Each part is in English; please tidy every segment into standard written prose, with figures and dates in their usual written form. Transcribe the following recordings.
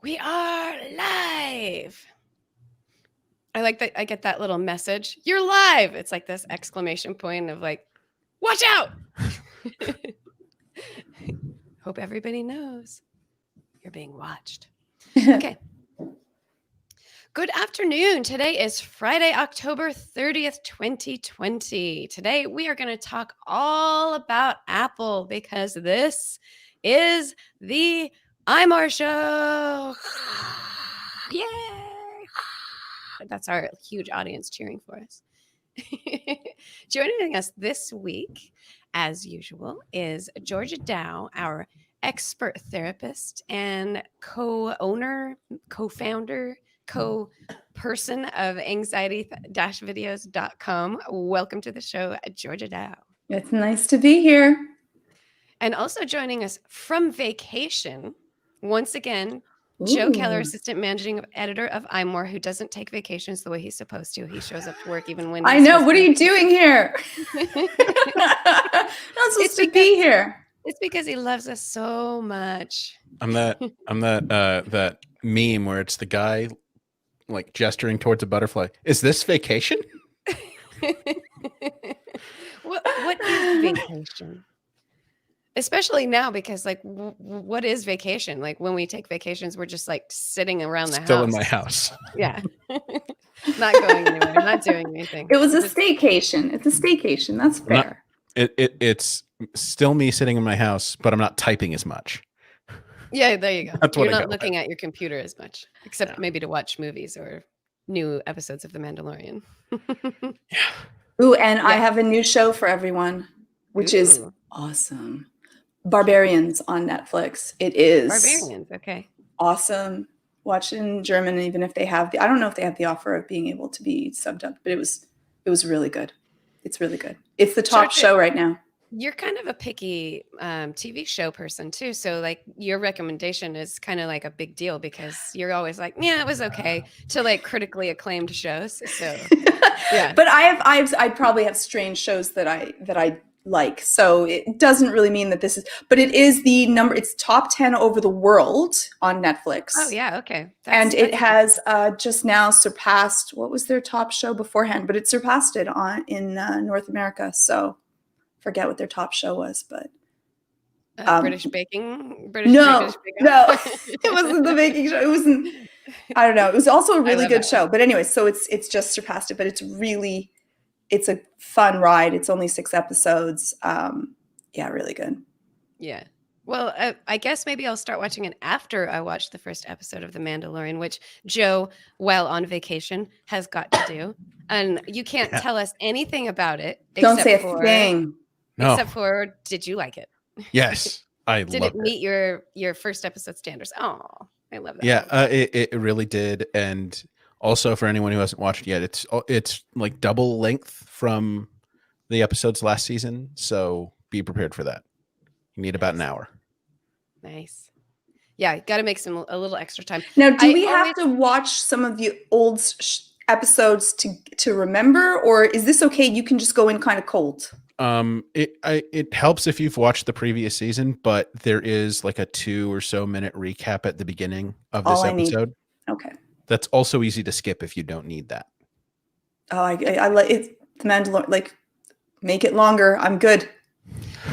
We are live. I like that. I get that little message. You're live. It's like this exclamation point of like, watch out. Hope everybody knows you're being watched. Okay. Good afternoon. Today is Friday, October 30th, 2020. Today we are going to talk all about Apple because this is the iMore show. Yay! That's our huge audience cheering for us. Joining us this week, as usual, is Georgia Dow, our expert therapist and co-owner, co-founder, co-person of anxiety-videos.com. Welcome to the show, Georgia Dow. It's nice to be here. And also joining us from vacation, once again, Ooh. Joe Keller, assistant managing editor of iMore, who doesn't take vacations the way he's supposed to. He shows up to work even when I know. What are you doing here? Not supposed to be here. It's because he loves us so much. I'm that that meme where it's the guy like gesturing towards a butterfly. Is this vacation? What is vacation? Especially now, because like, what is vacation? Like when we take vacations, we're just like sitting around the house. Still in my house. Yeah. Not going anywhere, not doing anything. It was a staycation. It's a staycation. That's fair. It's still me sitting in my house, but I'm not typing as much. Yeah, there you go. That's what You're I not got looking with. at your computer as much, except maybe to watch movies or new episodes of The Mandalorian. Ooh, and I have a new show for everyone, which is awesome. Barbarians on Netflix. It is Barbarians. Okay. Awesome. Watch it in German, even if they have I don't know if they have the offer of being able to be subbed up, but it was really good. It's really good. It's the top show right now. You're kind of a picky TV show person too. So like your recommendation is kind of like a big deal because you're always like, yeah, it was okay, to like critically acclaimed shows. So yeah. But I probably have strange shows that I like. So it doesn't really mean that this is, but it is it's top 10 over the world on Netflix. Oh yeah. Okay. And it has just now surpassed, what was their top show beforehand, but it surpassed it in North America. So forget what their top show was, but British baking. No, it wasn't the baking show. It wasn't, I don't know. It was also a really good show, but anyway, so it's just surpassed it, but it's a fun ride. It's only 6 episodes. Yeah, really good. Yeah. Well, I guess maybe I'll start watching it after I watch the first episode of The Mandalorian, which Joe, while on vacation, has got to do. And you can't tell us anything about it. Don't say a thing. No. Except for, did you like it? Yes, I loved it. Did it meet your first episode standards? Oh, I love that. Yeah, it really did. And also, for anyone who hasn't watched it yet, it's like double length from the episodes last season, so be prepared for that. You need about an hour. Nice. Yeah, got to make a little extra time. Now, do we have to watch some of the old episodes to remember, or is this okay? You can just go in kind of cold. It helps if you've watched the previous season, but there is like a 2 or so minute recap at the beginning of this episode. Okay. That's also easy to skip if you don't need that. Oh, I like it. The Mandalorian, like, make it longer. I'm good.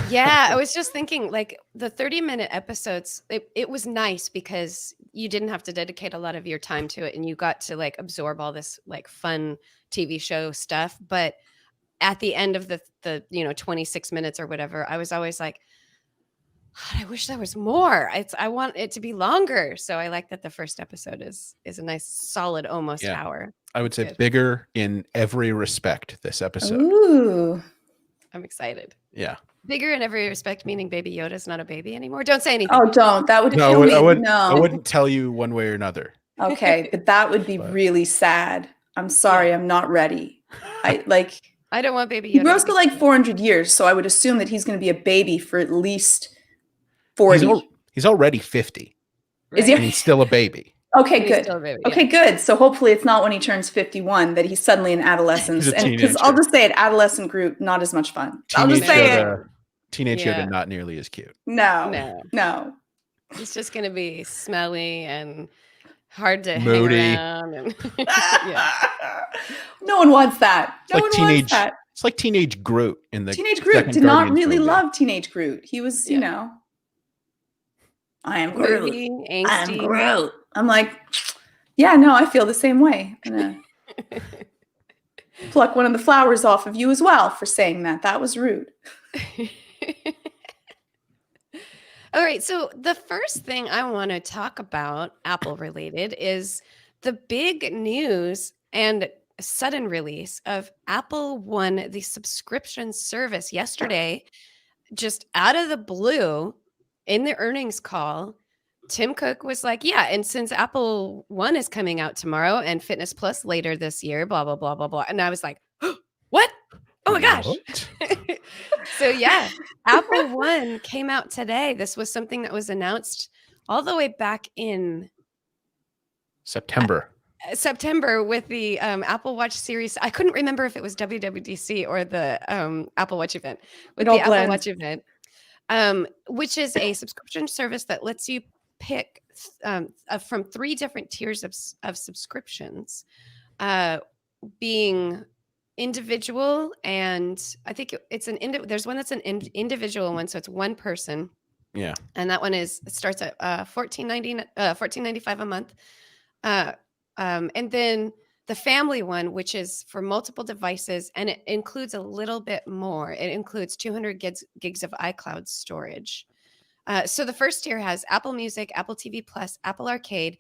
Yeah, I was just thinking, like, the 30-minute episodes, it was nice because you didn't have to dedicate a lot of your time to it and you got to, like, absorb all this, like, fun TV show stuff. But at the end of the 26 minutes or whatever, I was always like, God, I wish there was more. I want it to be longer. So I like that the first episode is a nice solid almost hour. I would say bigger in every respect this episode. Ooh. I'm excited. Yeah. Bigger in every respect, meaning Baby Yoda's not a baby anymore. Don't say anything. Oh, don't. That would kill me. I wouldn't tell you one way or another. Okay, but that would be really sad. I'm sorry, I'm not ready. I don't want Baby Yoda. He grows to like 400 years, so I would assume that he's going to be a baby for at least 40. He's already 50. Right? Is he? And he's still a baby. Okay, good. Okay, good. So hopefully it's not when he turns 51 that he's suddenly in adolescence. And because I'll just say it, adolescent group, not as much fun. I'll just say it. Teenage Yoda, not nearly as cute. No. It's just going to be smelly and hard to hang Moody. around. And yeah. No one wants that. It's No like one wants that. It's like teenage Groot in the Teenage Groot second did not Guardians really movie. love Teenage Groot. He was, you Yeah. know, I am Groot. Moody, I am angsty. Groot. I'm like, yeah, no, I feel the same way. I'm gonna pluck one of the flowers off of you as well for saying that. That was rude. All right. So the first thing I want to talk about, Apple related, is the big news and sudden release of Apple One, the subscription service yesterday, just out of the blue in the earnings call. Tim Cook was like, yeah, and since Apple One is coming out tomorrow and Fitness Plus later this year, blah, blah, blah, blah, blah. And I was like, what? Oh my gosh. What? So yeah, Apple One came out today. This was something that was announced all the way back in September. September with the Apple Watch series. I couldn't remember if it was WWDC or the Apple Watch event. With the Apple Watch event, which is a subscription service that lets you pick from 3 different tiers of subscriptions, being individual, and I think it's there's one that's an individual one, so it's one person. Yeah. And that one starts at $14.95 a month. And then the family one, which is for multiple devices, and it includes a little bit more. It includes 200 gigs of iCloud storage. So the first tier has Apple Music, Apple TV Plus, Apple Arcade,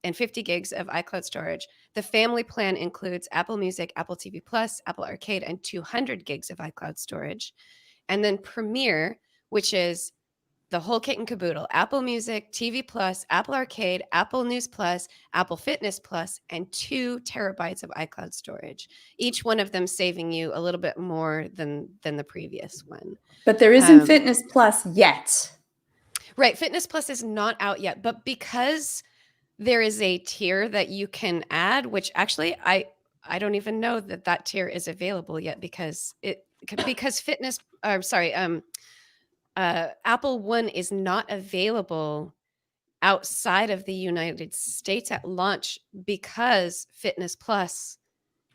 and 50 gigs of iCloud storage. The family plan includes Apple Music, Apple TV Plus, Apple Arcade, and 200 gigs of iCloud storage. And then Premiere, which is the whole kit and caboodle: Apple Music, TV Plus, Apple Arcade, Apple News Plus, Apple Fitness Plus, and 2 terabytes of iCloud storage. Each one of them saving you a little bit more than the previous one. But there isn't Fitness Plus yet. Right. Fitness Plus is not out yet, but because there is a tier that you can add, which actually I don't even know that tier is available yet because Apple One is not available outside of the United States at launch because Fitness Plus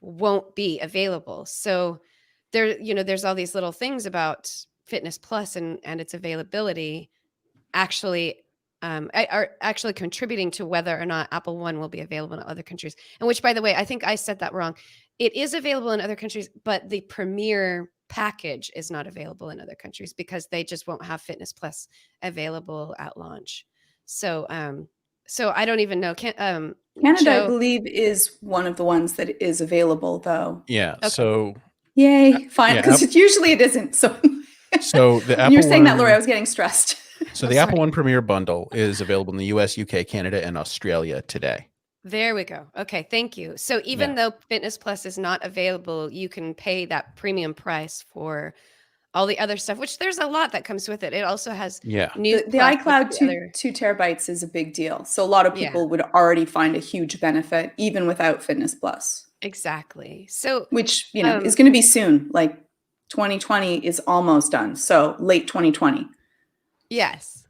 won't be available. So there's all these little things about Fitness Plus and its availability are actually contributing to whether or not Apple One will be available in other countries. And which, by the way, I think I said that wrong. It is available in other countries, but the Premier package is not available in other countries because they just won't have Fitness Plus available at launch. So I don't even know. Canada, I believe, is one of the ones that is available, though. Yeah. Okay. So yay, fine, because usually it isn't. So the Apple you're saying One, that, Lori, I was getting stressed. So the Apple One Premier bundle is available in the US, UK, Canada, and Australia today. There we go. Okay, thank you. So even though Fitness Plus is not available, you can pay that premium price for all the other stuff, which there's a lot that comes with it. It also has the iCloud 2 terabytes is a big deal. So a lot of people would already find a huge benefit even without Fitness Plus. Exactly. So which, is going to be soon. Like 2020 is almost done. So late 2020. Yes.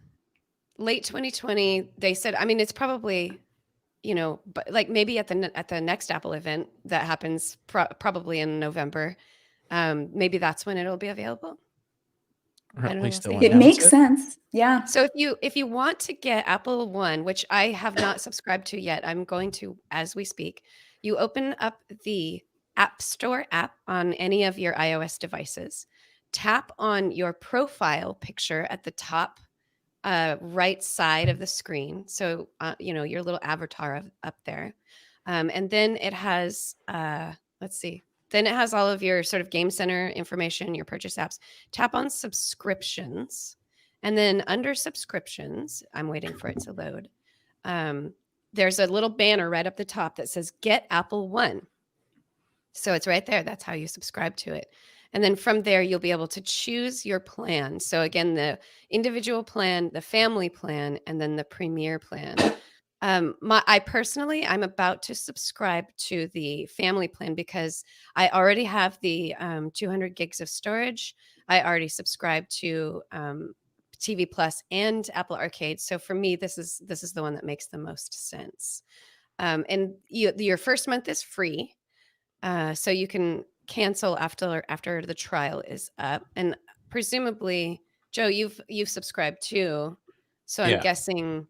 Late 2020, they said, I mean, it's probably, but like maybe at the next Apple event that happens probably in November, maybe that's when it'll be available. Or at least it makes sense. Yeah. So if you want to get Apple One, which I have not subscribed to yet, I'm going to as we speak, you open up the App Store app on any of your iOS devices. Tap on your profile picture at the top right side of the screen. So, your little avatar up there. And then it has, then it has all of your sort of Game Center information, your purchase apps. Tap on subscriptions. And then under subscriptions, I'm waiting for it to load. There's a little banner right up the top that says Get Apple One. So it's right there. That's how you subscribe to it. And then from there, you'll be able to choose your plan. So again, the individual plan, the family plan, and then the Premier plan. I'm about to subscribe to the family plan because I already have the 200 gigs of storage. I already subscribed to TV Plus and Apple Arcade. So for me, this is the one that makes the most sense. And your first month is free, so you can cancel after the trial is up. And presumably, Joe, you've subscribed too, so I'm Yeah. guessing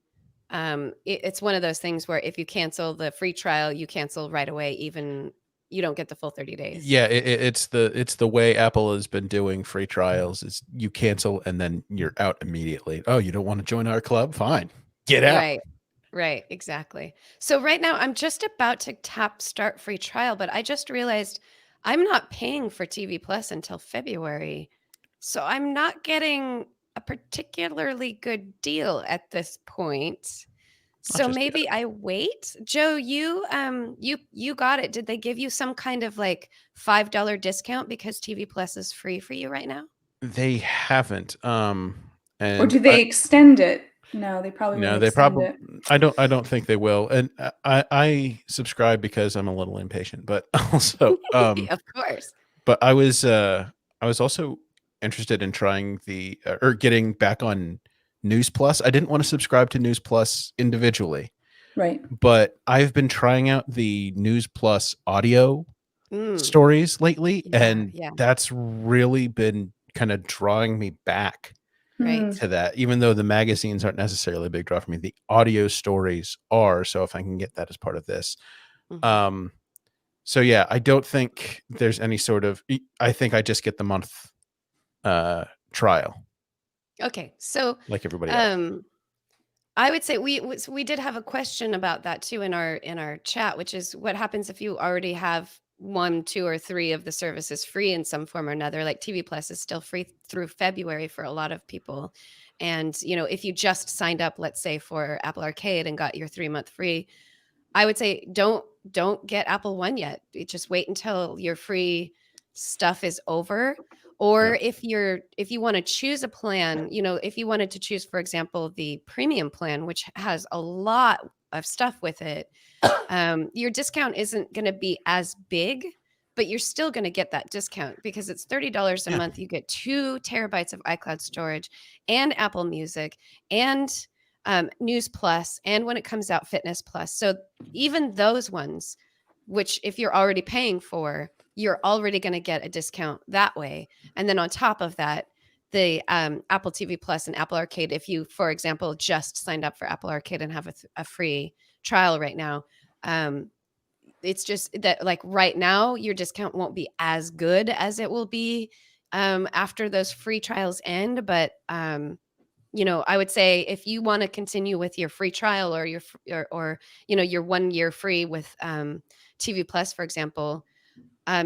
it's one of those things where if you cancel the free trial, you cancel right away, even you don't get the full 30 days. Yeah, it's the way Apple has been doing free trials. Is you cancel and then you're out immediately. Oh, you don't want to join our club? Fine, get out. Right, exactly. So right now I'm just about to tap start free trial, but I just realized I'm not paying for TV Plus until February. So I'm not getting a particularly good deal at this point. So just maybe I wait. Joe, you got it. Did they give you some kind of like $5 discount because TV Plus is free for you right now? They haven't. Or And do they extend it? No, they probably no, won't they extend probably. it. I don't think they will. And I subscribe because I'm a little impatient, but also Of course. but I was also interested in trying the or getting back on News Plus. I didn't want to subscribe to News Plus individually, Right. but I've been trying out the News Plus audio stories lately, and that's really been kind of drawing me back to that. Even though the magazines aren't necessarily a big draw for me, the audio stories are. So if I can get that as part of this, so yeah, I don't think there's any sort of. I think I just get the month trial. Okay, so like everybody else. I would say we did have a question about that too in our chat, which is what happens if you already have 1, 2, or 3 of the services free in some form or another. Like TV Plus is still free through February for a lot of people, and if you just signed up, let's say for Apple Arcade and got your 3-month free, I would say don't get Apple One yet. Just wait until your free stuff is over. Or if you want to choose a plan, if you wanted to choose, for example, the premium plan, which has a lot of stuff with it, your discount isn't going to be as big, but you're still going to get that discount because it's $30 a month. You get 2 terabytes of iCloud storage and Apple Music and News Plus, and when it comes out, Fitness Plus. So even those ones, which if you're already paying for, you're already going to get a discount that way. And then on top of that, the Apple TV Plus and Apple Arcade, if you, for example, just signed up for Apple Arcade and have a free trial right now, it's just that like right now, your discount won't be as good as it will be after those free trials end. But I would say if you want to continue with your free trial or your 1 year free with TV Plus, for example,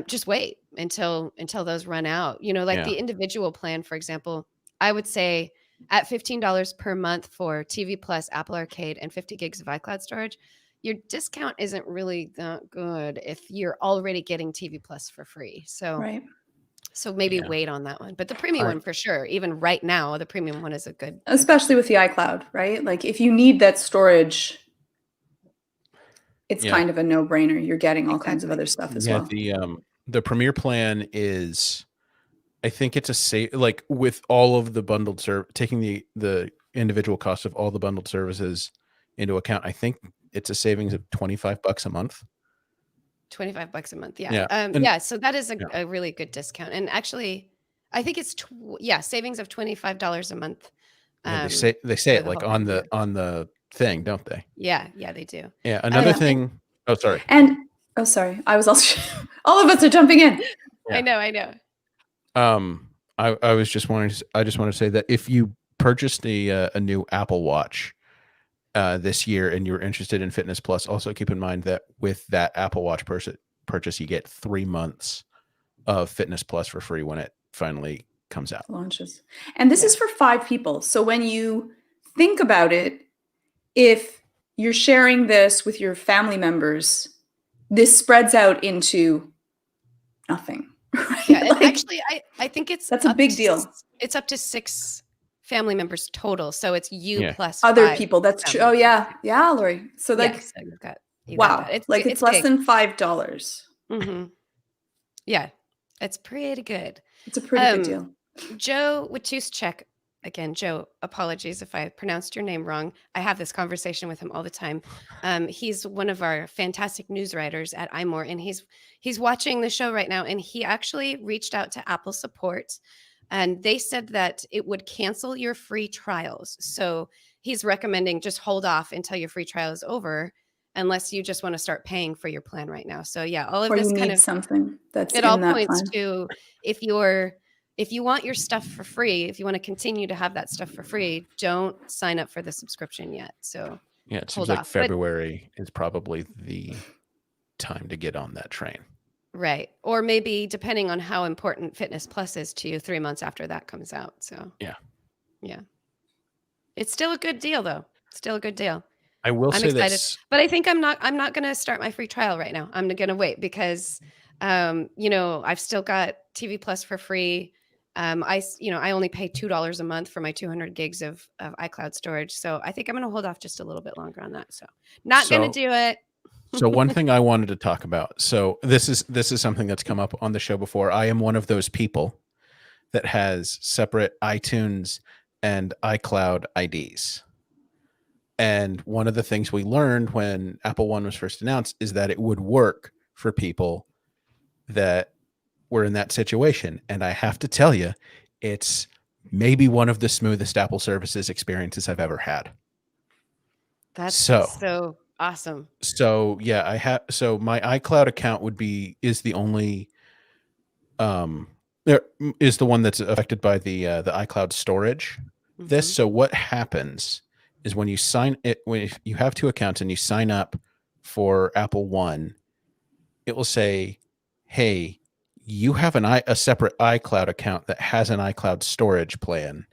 just wait until those run out. The individual plan, for example, I would say at $15 per month for TV Plus, Apple Arcade, and 50 gigs of iCloud storage, your discount isn't really that good if you're already getting TV Plus for free. So maybe wait on that one. But the premium one for sure, even right now, the premium one is a good. Especially with the iCloud, right? Like if you need that storage, it's kind of a no-brainer. You're getting all kinds of other stuff as well. The Premier plan is, I think it's like with all of the bundled taking the individual cost of all the bundled services into account, I think it's a savings of $25 a month. $25 a month. Yeah. So that is a really good discount. And actually, I think it's savings of $25 a month. They say it like on the thing, don't they? Yeah, they do. Yeah. Another thing. Oh, sorry. Sorry. I was also all of us are jumping in. Yeah. I know. I just want to say that if you purchased a new Apple Watch this year and you're interested in Fitness Plus, also keep in mind that with that Apple Watch purchase, you get 3 months of Fitness Plus for free when it finally comes out. Launches. And this is for 5 people. So when you think about it, if you're sharing this with your family members, this spreads out into nothing. Right? Yeah, and actually, I think that's a big deal. It's up to 6 family members total, so it's you plus other 5 people. That's true. Oh yeah, Lori. So like, so you've got wow, that. It's less big. than $5. Mm-hmm. Yeah, it's pretty good. It's a pretty good deal. Joe Watuschek again, Joe, apologies if I pronounced your name wrong. I have this conversation with him all the time. He's one of our fantastic news writers at iMore, and he's watching the show right now. And he actually reached out to Apple support, and they said that it would cancel your free trials. So he's recommending just hold off until your free trial is over, unless you just want to start paying for your plan right now. So yeah, all of Or this you kind need of something that's it all in that points plan. to if you want your stuff for free, if you want to continue to have that stuff for free, don't sign up for the subscription yet. So Yeah, it seems hold like off. But February is probably the time to get on that train. right. Or maybe depending on how important Fitness Plus is to you, 3 months after that comes out. So Yeah. yeah. It's still a good deal though. Still a good deal. I will I'm say excited. this. But I think I'm not going to start my free trial right now. I'm going to wait because I've still got TV Plus for free. I only pay $2 a month for my 200 gigs of iCloud storage. So I think I'm going to hold off just a little bit longer on that. So not going to do it. So one thing I wanted to talk about. So this is something that's come up on the show before. I am one of those people that has separate iTunes and iCloud IDs. And one of the things we learned when Apple One was first announced is that it would work for people that were in that situation. And I have to tell you, it's maybe one of the smoothest Apple services experiences I've ever had. That's so awesome. So yeah, so my iCloud account is the only there is the one that's affected by the iCloud storage. Mm-hmm. So what happens is when if you have two accounts and you sign up for Apple One, it will say, hey, you have a separate iCloud account that has an iCloud storage plan.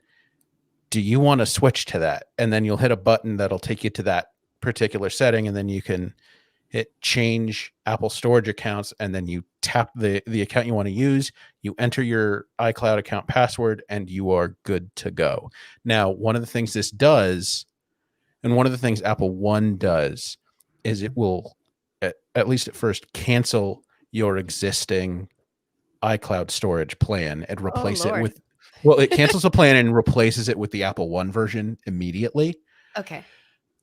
Do you want to switch to that? And then you'll hit a button that'll take you to that particular setting, and then you can hit change Apple storage accounts, and then you tap the account you want to use, you enter your iCloud account password, and you are good to go. Now, one of the things this does, and one of the things Apple One does, is it will, at least at first, cancel your existing iCloud storage plan and replace it with, it cancels the plan and replaces it with the Apple One version immediately. Okay.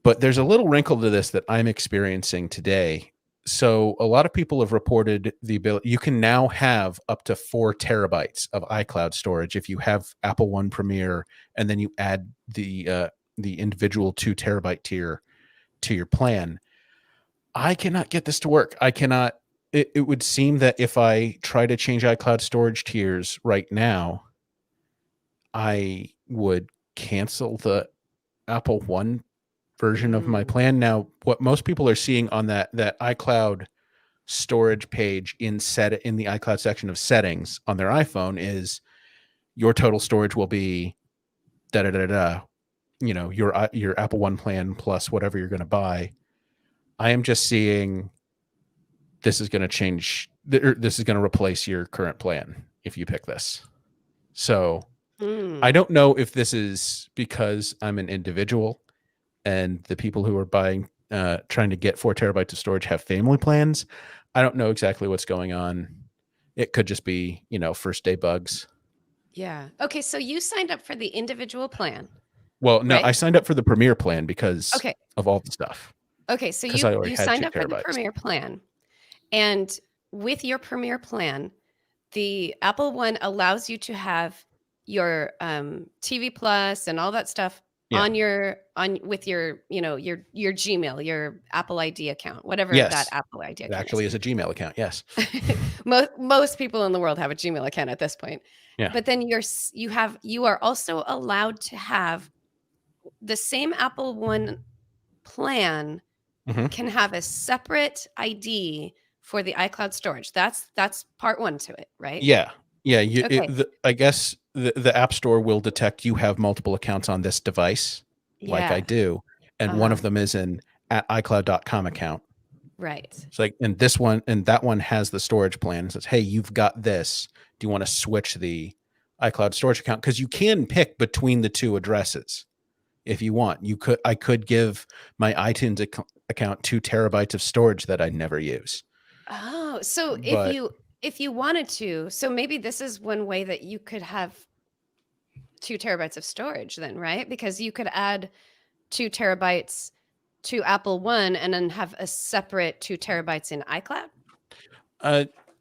But there's a little wrinkle to this that I'm experiencing today. So a lot of people have reported the ability, you can now have up to 4 terabytes of iCloud storage if you have Apple One Premier, and then you add the individual 2 terabyte tier to your plan. I cannot get this to work. I cannot. It would seem that if I try to change iCloud storage tiers right now, I would cancel the Apple One version of my plan. Now, what most people are seeing on that iCloud storage page in the iCloud section of settings on their iPhone is your total storage will be your Apple One plan plus whatever you're going to buy. I am just seeing this is going to change. This is going to replace your current plan if you pick this. So I don't know if this is because I'm an individual and the people who are buying, trying to get 4 terabytes of storage have family plans. I don't know exactly what's going on. It could just be, first day bugs. Yeah. Okay. So you signed up for the individual plan. Well, no, right? I signed up for the Premier plan because of all the stuff. Okay. So you signed up for the Premier plan. And with your Premier plan, the Apple One allows you to have your TV Plus and all that stuff with your your Gmail, your Apple ID account, whatever that Apple ID account actually is a Gmail account. Yes. Most people in the world have a Gmail account at this point. Yeah. But then you are also allowed to have the same Apple One plan can have a separate ID for the iCloud storage. That's part one to it, right? Yeah. Yeah. I guess the App Store will detect you have multiple accounts on this device, like I do. And one of them is an @iCloud.com account. Right. It's like, and this one, and that one has the storage plan. It says, hey, you've got this. Do you want to switch the iCloud storage account? Because you can pick between the two addresses if you want. I could give my iTunes account 2 terabytes of storage that I never use. Oh, so if you wanted to, so maybe this is one way that you could have 2 terabytes of storage then, right? Because you could add 2 terabytes to Apple One and then have a separate 2 terabytes in iCloud.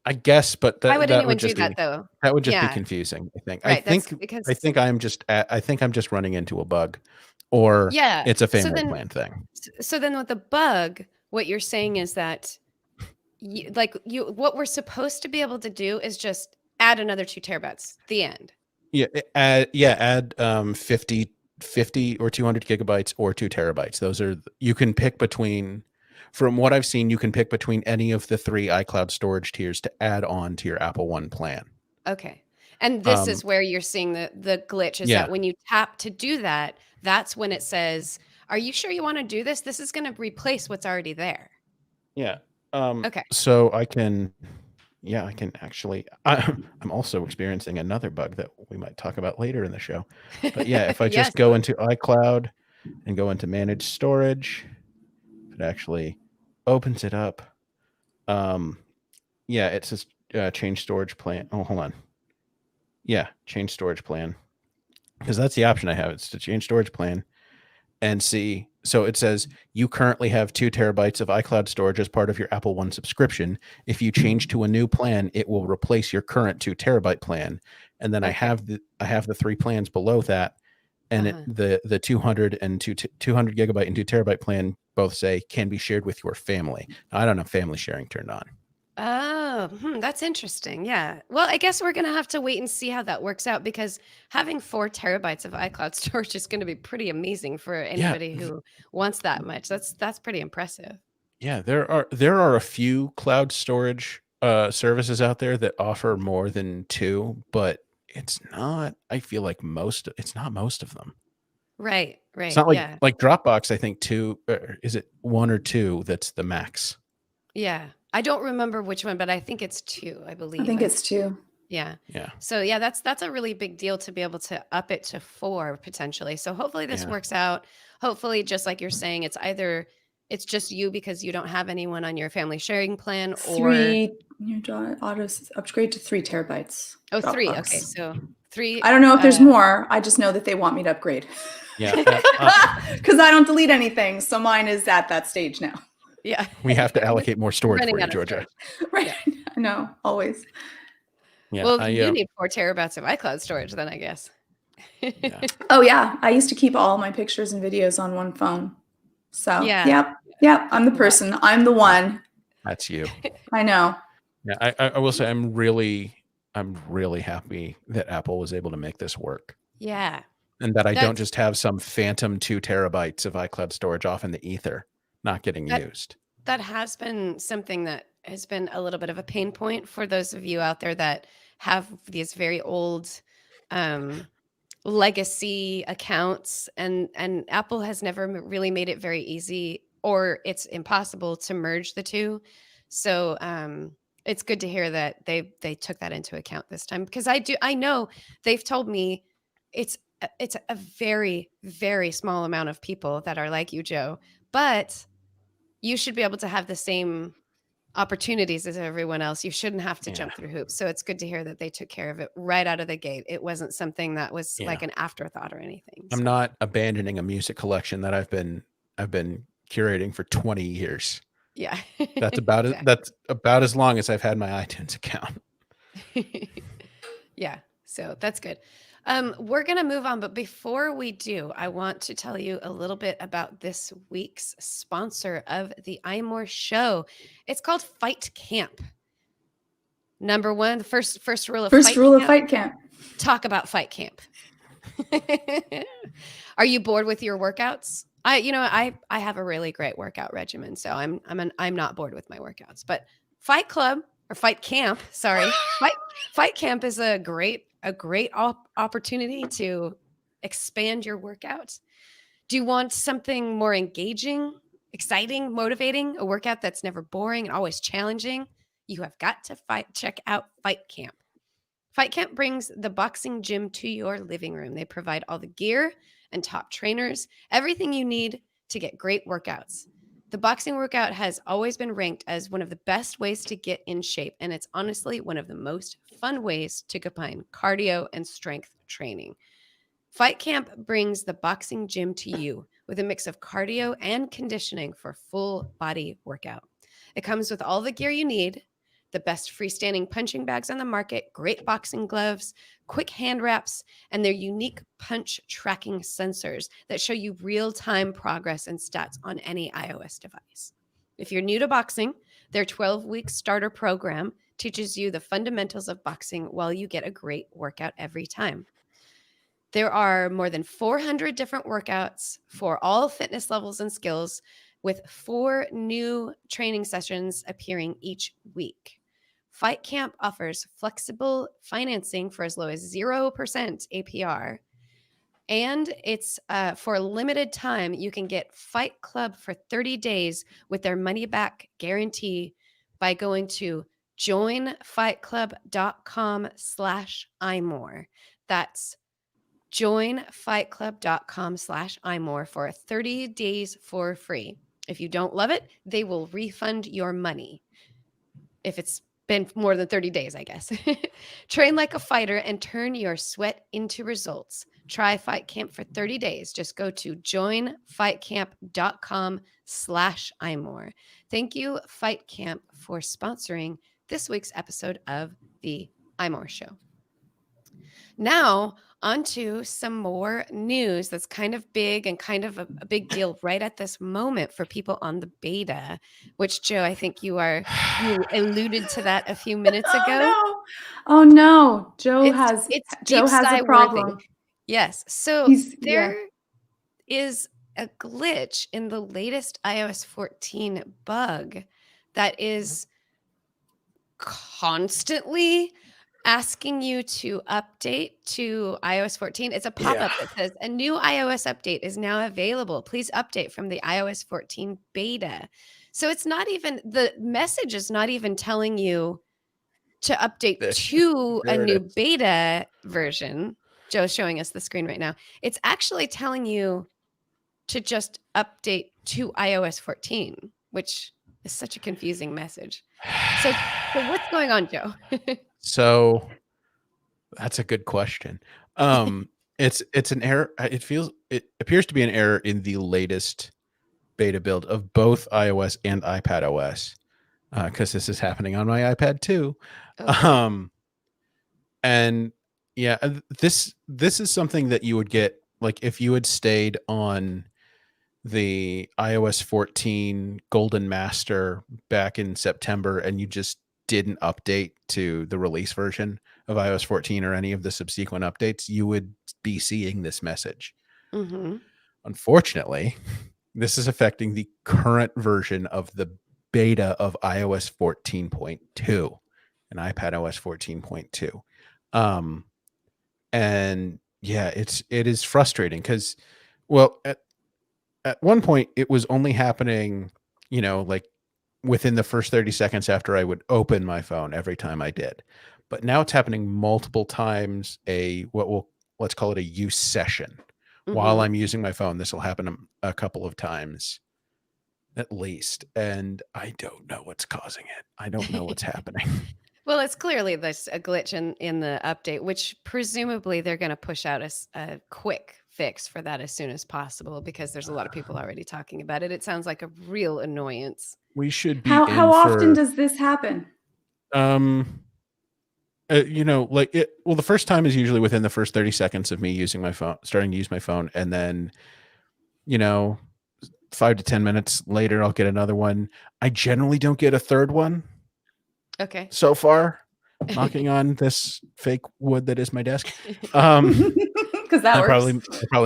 I guess, but Why would that anyone would do just that be though? Yeah, confusing. I think. right. That's because I think I'm just running into a bug, or yeah. it's a So family then, plan thing. so then with the bug, what you're saying is that what we're supposed to be able to do is just add another 2 terabytes. The end. Yeah, add 50 or 200 gigabytes or 2 terabytes. Those are you can pick between. From what I've seen, you can pick between any of the 3 iCloud storage tiers to add on to your Apple One plan. Okay. And this is Um, where you're seeing the glitch is yeah, that when you tap to do that, that's when it says, "Are you sure you want to do this? This is going to replace what's already there." yeah. Okay. So I can actually. I'm also experiencing another bug that we might talk about later in the show. But yeah, if I Yes. just go into iCloud and go into manage storage, it actually opens it up. Yeah, it says change storage plan. Oh, hold on. Yeah, change storage plan. Because that's the option I have. It's to change storage plan and see. So it says you currently have 2 terabytes of iCloud storage as part of your Apple One subscription. If you change to a new plan, it will replace your current 2 terabyte plan. And then I Okay. have the 3 plans below that, and the 200 and 200 gigabyte and 2 terabyte plan both say can be shared with your family. Now, I don't have family sharing turned on. Oh, that's interesting. Yeah. Well, I guess we're going to have to wait and see how that works out because having 4 terabytes of iCloud storage is going to be pretty amazing for anybody who wants that much. That's pretty impressive. Yeah, there are a few cloud storage services out there that offer more than 2, but it's not. I feel like it's not most of them. Right. It's Right. not Yeah. like Dropbox. I think 2. Is it 1 or 2? That's the max. Yeah. I don't remember which one, but I think it's 2, I believe. I think it's 2. Yeah. Yeah. So yeah, that's a really big deal to be able to up it to 4 potentially. So hopefully this Yeah. works out. Hopefully, just like you're saying, it's just you because you don't have anyone on your family sharing plan or 3. You auto upgrade to 3 terabytes. 3. Dropbox. Okay, so 3. I don't know if there's more. I just know that they want me to upgrade. Yeah. Because I don't delete anything, so mine is at that stage now. Yeah. We have to allocate more storage Running for you, out of Georgia. Right. I know, always. Yeah. Well, you need 4 terabytes of iCloud storage then, I guess. Yeah. Oh yeah, I used to keep all my pictures and videos on one phone. So Yeah. yep, I'm the person. I'm the one. That's you. I know. Yeah. I will say I'm really happy that Apple was able to make this work. Yeah. And that I don't just have some phantom 2 terabytes of iCloud storage off in the ether, not getting used. That has been something that has been a little bit of a pain point for those of you out there that have these very old legacy accounts, and Apple has never really made it very easy, or it's impossible to merge the two. So it's good to hear that they took that into account this time, because I know they've told me it's a very, very small amount of people that are like you, Joe, but you should be able to have the same opportunities as everyone else. You shouldn't have to jump through hoops. So it's good to hear that they took care of it right out of the gate. It wasn't something that was like an afterthought or anything. I'm not abandoning a music collection that I've been curating for 20 years. Yeah. That's about that's about as long as I've had my iTunes account. Yeah. So that's good. We're going to move on, but before we do, I want to tell you a little bit about this week's sponsor of the iMore show. It's called Fight Camp. Number one, the first rule of Fight Camp. Talk about Fight Camp. Are you bored with your workouts? I have a really great workout regimen, so I'm not bored with my workouts. But Fight Club or Fight Camp, sorry, Fight Camp is a great opportunity to expand your workout. Do you want something more engaging, exciting, motivating, a workout that's never boring and always challenging? You have got to check out Fight Camp. Fight Camp brings the boxing gym to your living room. They provide all the gear and top trainers, everything you need to get great workouts. The boxing workout has always been ranked as one of the best ways to get in shape, and it's honestly one of the most fun ways to combine cardio and strength training. Fight Camp brings the boxing gym to you with a mix of cardio and conditioning for full body workout. It comes with all the gear you need, the best freestanding punching bags on the market, great boxing gloves, quick hand wraps, and their unique punch tracking sensors that show you real-time progress and stats on any iOS device. If you're new to boxing, their 12-week starter program teaches you the fundamentals of boxing while you get a great workout every time. There are more than 400 different workouts for all fitness levels and skills, with 4 new training sessions appearing each week. Fight Camp offers flexible financing for as low as 0% APR. And it's for a limited time, you can get Fight Club for 30 days with their money back guarantee by going to joinfightclub.com/iMore. That's joinfightclub.com/iMore for 30 days for free. If you don't love it, they will refund your money. If it's been more than 30 days, I guess. Train like a fighter and turn your sweat into results. Try Fight Camp for 30 days. Just go to joinfightcamp.com/iMore. Thank you, Fight Camp, for sponsoring this week's episode of the iMore Show. Now, on to some more news that's kind of big and kind of a big deal right at this moment for people on the beta, which, Joe, I think you alluded to that a few minutes ago. Oh no. Joe It's has deep a sigh problem. worthy. Yes. So there is a glitch in the latest iOS 14 bug that is constantly asking you to update to iOS 14. It's a pop-up that says a new iOS update is now available. Please update from the iOS 14 beta. So it's not even, the message is not even telling you to update to a new beta version. Joe's showing us the screen right now. It's actually telling you to just update to iOS 14, which is such a confusing message. So what's going on, Joe? So that's a good question. It's an error. It appears to be an error in the latest beta build of both iOS and iPad OS, because this is happening on my iPad too. Okay. And yeah, this is something that you would get like if you had stayed on the iOS 14 Golden Master back in September and you just didn't update to the release version of iOS 14 or any of the subsequent updates, you would be seeing this message. Mm-hmm. Unfortunately, this is affecting the current version of the beta of iOS 14.2 and iPad OS 14.2. And yeah, it is frustrating because, well, at one point it was only happening, like within the first 30 seconds after I would open my phone every time I did. But now it's happening multiple times, let's call it a use session. Mm-hmm. While I'm using my phone, this will happen a couple of times at least. And I don't know what's causing it. I don't know what's happening. Well, it's clearly a glitch in the update, which presumably they're going to push out a quick fix for that as soon as possible because there's a lot of people already talking about it. It sounds like a real annoyance. We should be How often does this happen? Well, the first time is usually within the first 30 seconds of me using my phone, starting to use my phone. And then, 5 to 10 minutes later, I'll get another one. I generally don't get a third one. Okay. So far, knocking on this fake wood that is my desk. Because that probably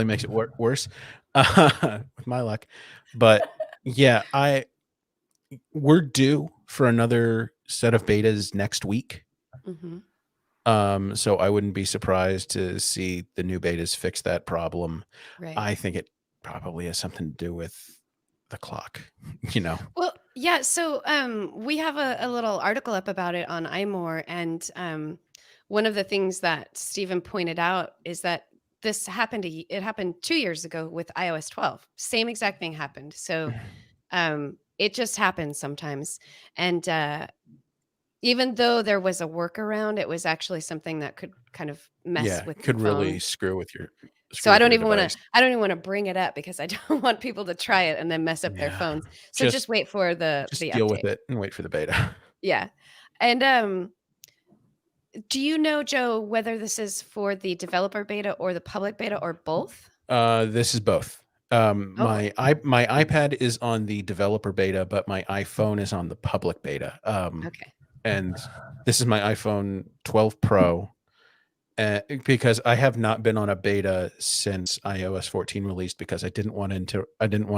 makes it worse with my luck. But yeah, we're due for another set of betas next week. Mm-hmm. So I wouldn't be surprised to see the new betas fix that problem. Right. I think it probably has something to do with the clock, Well, yeah. So we have a little article up about it on iMore, and one of the things that Stephen pointed out is that this happened. It happened 2 years ago with iOS 12. Same exact thing happened. So it just happens sometimes, and even though there was a workaround, it was actually something that could kind of mess with could the phone. really screw with your So I don't your even want device. to. I don't even want to bring it up because I don't want people to try it and then mess up their Yeah. phones. So just wait for the deal update. with it and wait for the beta. Yeah, and do you know, Joe, whether this is for the developer beta or the public beta or both? This is both. Oh, My iPad is on the developer beta, but my iPhone is on the public beta. okay. And this is my iPhone 12 Pro, because I have not been on a beta since iOS 14 released because I didn't want to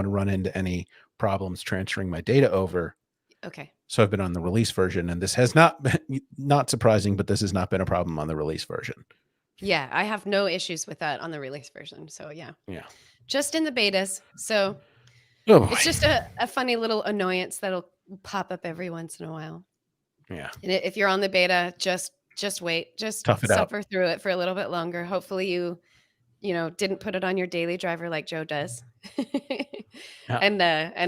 run into any problems transferring my data over. Okay. So I've been on the release version, and this has not been, not surprising, but this has not been a problem on the release version. Yeah, I have no issues with that on the release version. So yeah. Yeah. Just in the betas. So Oh, it's just a funny little annoyance that'll pop up every once in a while. Yeah. And if you're on the beta, just wait. Just Tough it out. suffer through it for a little bit longer. Hopefully you didn't put it on your daily driver like Joe does. And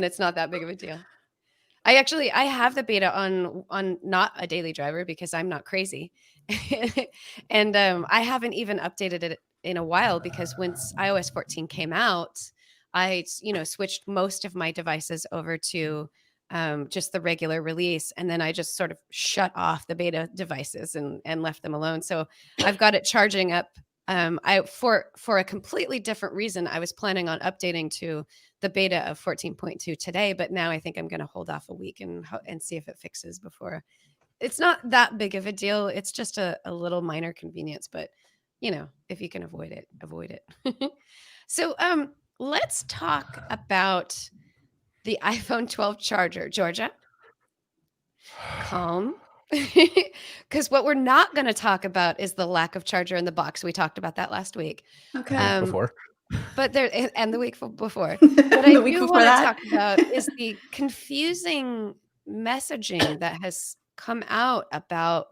it's not that big of a deal. I have the beta on not a daily driver because I'm not crazy. And I haven't even updated it in a while because once iOS 14 came out, I switched most of my devices over to just the regular release, and then I just sort of shut off the beta devices and left them alone. So I've got it charging up. For a completely different reason, I was planning on updating to the beta of 14.2 today, but now I think I'm going to hold off a week and see if it fixes before. It's not that big of a deal. It's just a little minor convenience, but if you can avoid it, avoid it. So let's talk about the iPhone 12 charger. Georgia, calm. Because what we're not going to talk about is the lack of charger in the box. We talked about that last week. Okay. Before. But and the week before. What The I week do before want to that. talk about is the confusing messaging that has come out about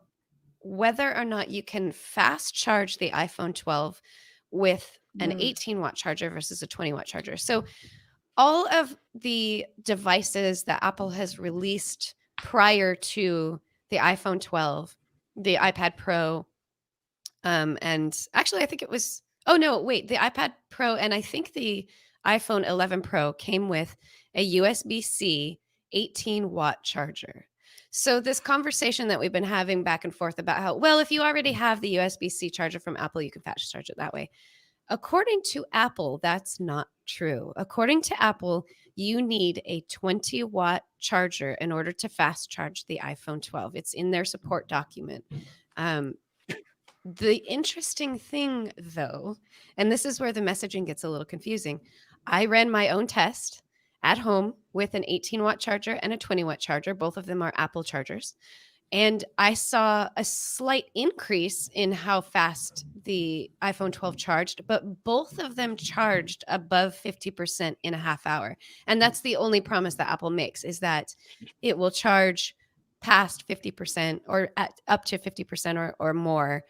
whether or not you can fast charge the iPhone 12 with an 18-watt charger versus a 20-watt charger. So all of the devices that Apple has released prior to the iPhone 12, the iPad Pro, and actually I think it was, oh no, wait, the iPad Pro and I think the iPhone 11 Pro came with a USB-C 18-watt charger. So this conversation that we've been having back and forth about how, well, if you already have the USB-C charger from Apple, you can fast charge it that way. According to Apple, that's not true. According to Apple, you need a 20-watt charger in order to fast charge the iPhone 12. It's in their support document. The interesting thing, though, and this is where the messaging gets a little confusing, I ran my own test at home with an 18-watt charger and a 20-watt charger. Both of them are Apple chargers. And I saw a slight increase in how fast the iPhone 12 charged, but both of them charged above 50% in a half hour. And that's the only promise that Apple makes, is that it will charge past 50% or up to 50% or more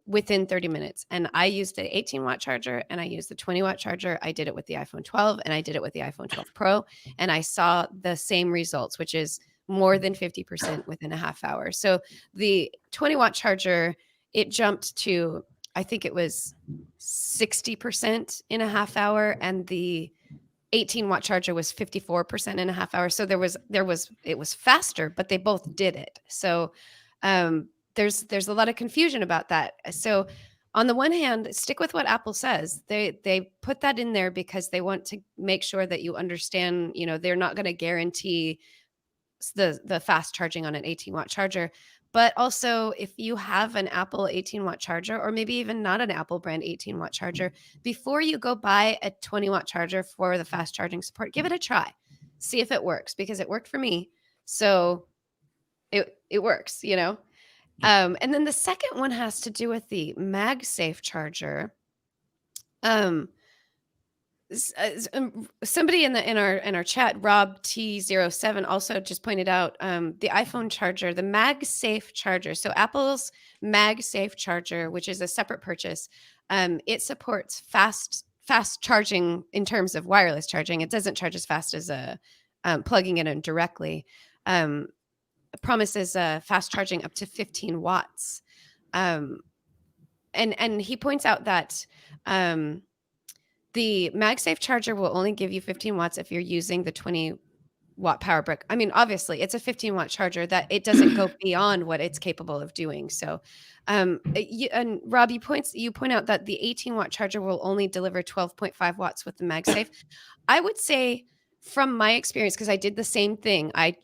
within 30 minutes. And I used the 18-watt charger and I used the 20-watt charger. I did it with the iPhone 12 and I did it with the iPhone 12 Pro. And I saw the same results, which is more than 50% within a half hour. So the 20-watt charger, it jumped to, I think it was 60% in a half hour, and the 18-watt charger was 54% in a half hour. So it was faster, but they both did it. So there's a lot of confusion about that. So on the one hand, stick with what Apple says. They put that in there because they want to make sure that you understand, they're not going to guarantee the fast charging on an 18-watt charger. But also, if you have an Apple 18-watt charger, or maybe even not an Apple brand 18-watt charger, before you go buy a 20-watt charger for the fast charging support, give it a try. See if it works, because it worked for me. So it works, And then the second one has to do with the MagSafe charger. Somebody in our chat, Rob T07, also just pointed out the iPhone charger, the MagSafe charger. So Apple's MagSafe charger, which is a separate purchase, it supports fast charging in terms of wireless charging. It doesn't charge as fast as plugging it in directly. It promises fast charging up to 15 watts. and he points out that the MagSafe charger will only give you 15 watts if you're using the 20-watt power brick. I mean, obviously, it's a 15-watt charger that it doesn't go beyond what it's capable of doing. So, and Rob, you point out that the 18-watt charger will only deliver 12.5 watts with the MagSafe. I would say, from my experience, because I did the same thing, I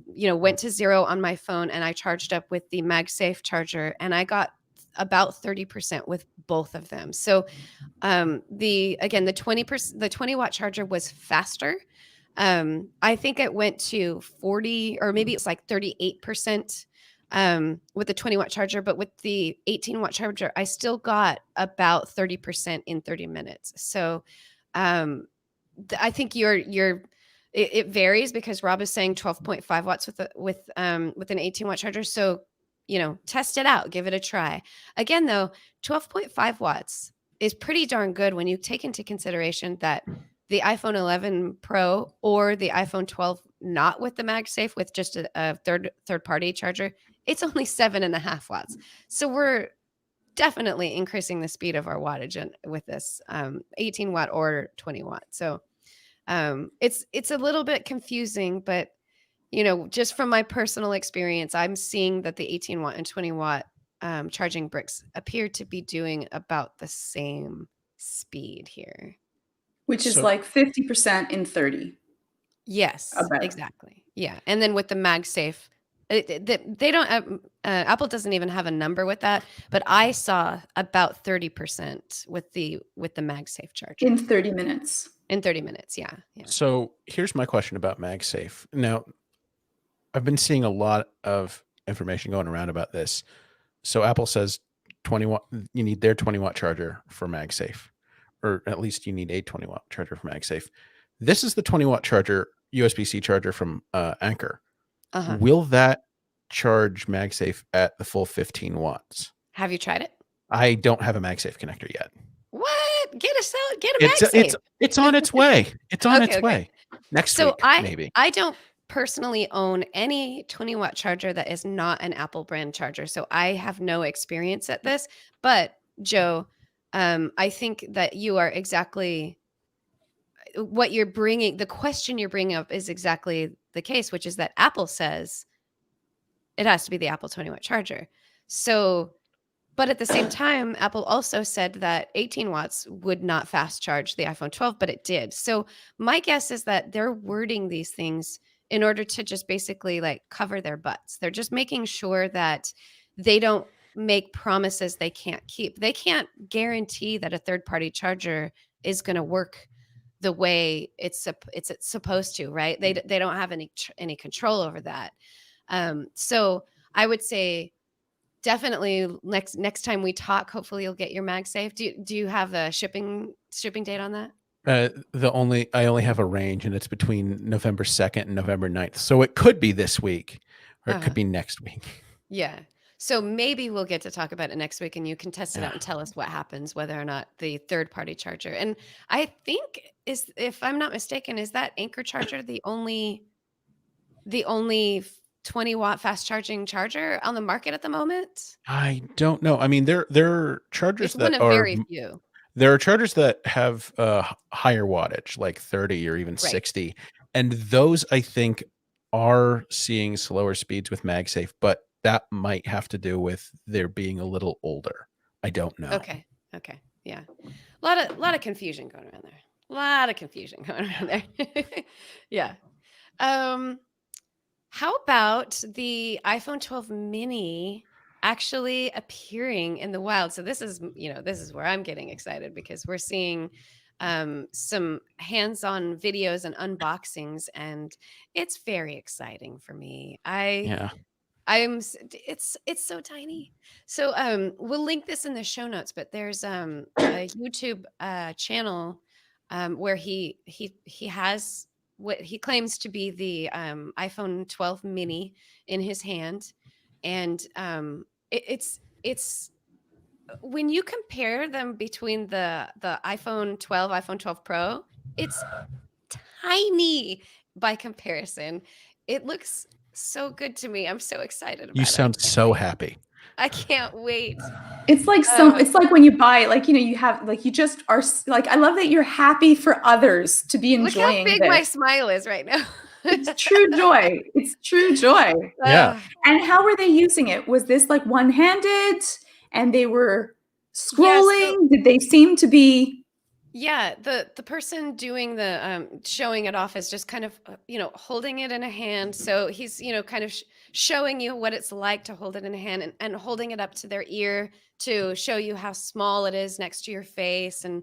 went to 0 on my phone and I charged up with the MagSafe charger, and I got about 30% with both of them. So the 20-watt charger was faster. I think it went to 40, or maybe it's like 38% with the 20-watt charger, but with the 18-watt charger, I still got about 30% in 30 minutes. So I think it varies, because Rob is saying 12.5 watts with an 18-watt charger. So, test it out, give it a try. Again, though, 12.5 watts is pretty darn good when you take into consideration that the iPhone 11 Pro or the iPhone 12, not with the MagSafe, with just a third-party charger, it's only 7.5 watts. So we're definitely increasing the speed of our wattage with this 18 watt or 20 watt. So it's a little bit confusing, but just from my personal experience, I'm seeing that the 18 watt and 20 watt charging bricks appear to be doing about the same speed here. Which is like 50% in 30. Yes, exactly. Yeah. And then with the MagSafe, they don't, Apple doesn't even have a number with that, but I saw about 30% with the MagSafe charger. In 30 minutes. In 30 minutes, yeah. So here's my question about MagSafe. Now, I've been seeing a lot of information going around about this. So Apple says 20 watt, you need their 20-watt charger for MagSafe, or at least you need a 20-watt charger for MagSafe. This is the 20-watt charger, USB-C charger from Anchor. Will that charge MagSafe at the full 15 watts? Have you tried it? I don't have a MagSafe connector yet. What? Get a MagSafe. It's on its way. It's on its way. Next week, maybe. I don't personally own any 20-watt charger that is not an Apple brand charger, so I have no experience at this. But Joe, I think that you are exactly what you're bringing. The question you're bringing up is exactly the case, which is that Apple says it has to be the Apple 20-watt charger. So, but at the same time, Apple also said that 18 watts would not fast charge the iPhone 12, but it did. So my guess is that they're wording these things in order to just basically like cover their butts. They're just making sure that they don't make promises they can't keep. They can't guarantee that a third-party charger is going to work the way it's supposed to, right? They don't have any control over that. So I would say definitely next time we talk, hopefully you'll get your MagSafe. Do you have a shipping date on that? I only have a range, and it's between November 2nd and November 9th. So it could be this week, or it could be next week. Yeah. So maybe we'll get to talk about it next week, and you can test it out and tell us what happens, whether or not the third-party charger. And I think if I'm not mistaken, is that Anchor charger the only 20-watt fast charging charger on the market at the moment? I don't know. I mean, there are chargers It's one of very few. There are chargers that have higher wattage, like 30 or even 60, and those I think are seeing slower speeds with MagSafe, but that might have to do with their being a little older. I don't know. Okay. Yeah. A lot of confusion going around there. Yeah. How about the iPhone 12 mini actually appearing in the wild? So this is where I'm getting excited, because we're seeing some hands-on videos and unboxings, and it's very exciting for me. It's so tiny. So we'll link this in the show notes, but there's a YouTube channel where he has what he claims to be the iPhone 12 mini in his hand, and it's when you compare them between the iPhone 12, iPhone 12 Pro, it's tiny by comparison. It looks so good to me. I'm so excited about it. You sound so happy. I can't wait. It's like it's like when you buy, like, you have, like, you just are like, I love that you're happy for others to be Look how enjoying big my this. smile is right now. It's true joy. It's true joy. Yeah. And how were they using it? Was this like one-handed and they were Yeah, scrolling? Did they seem to be yeah, the person doing the showing it off is just kind of holding it in a hand. So he's kind of showing you what it's like to hold it in a hand, and holding it up to their ear to show you how small it is next to your face, and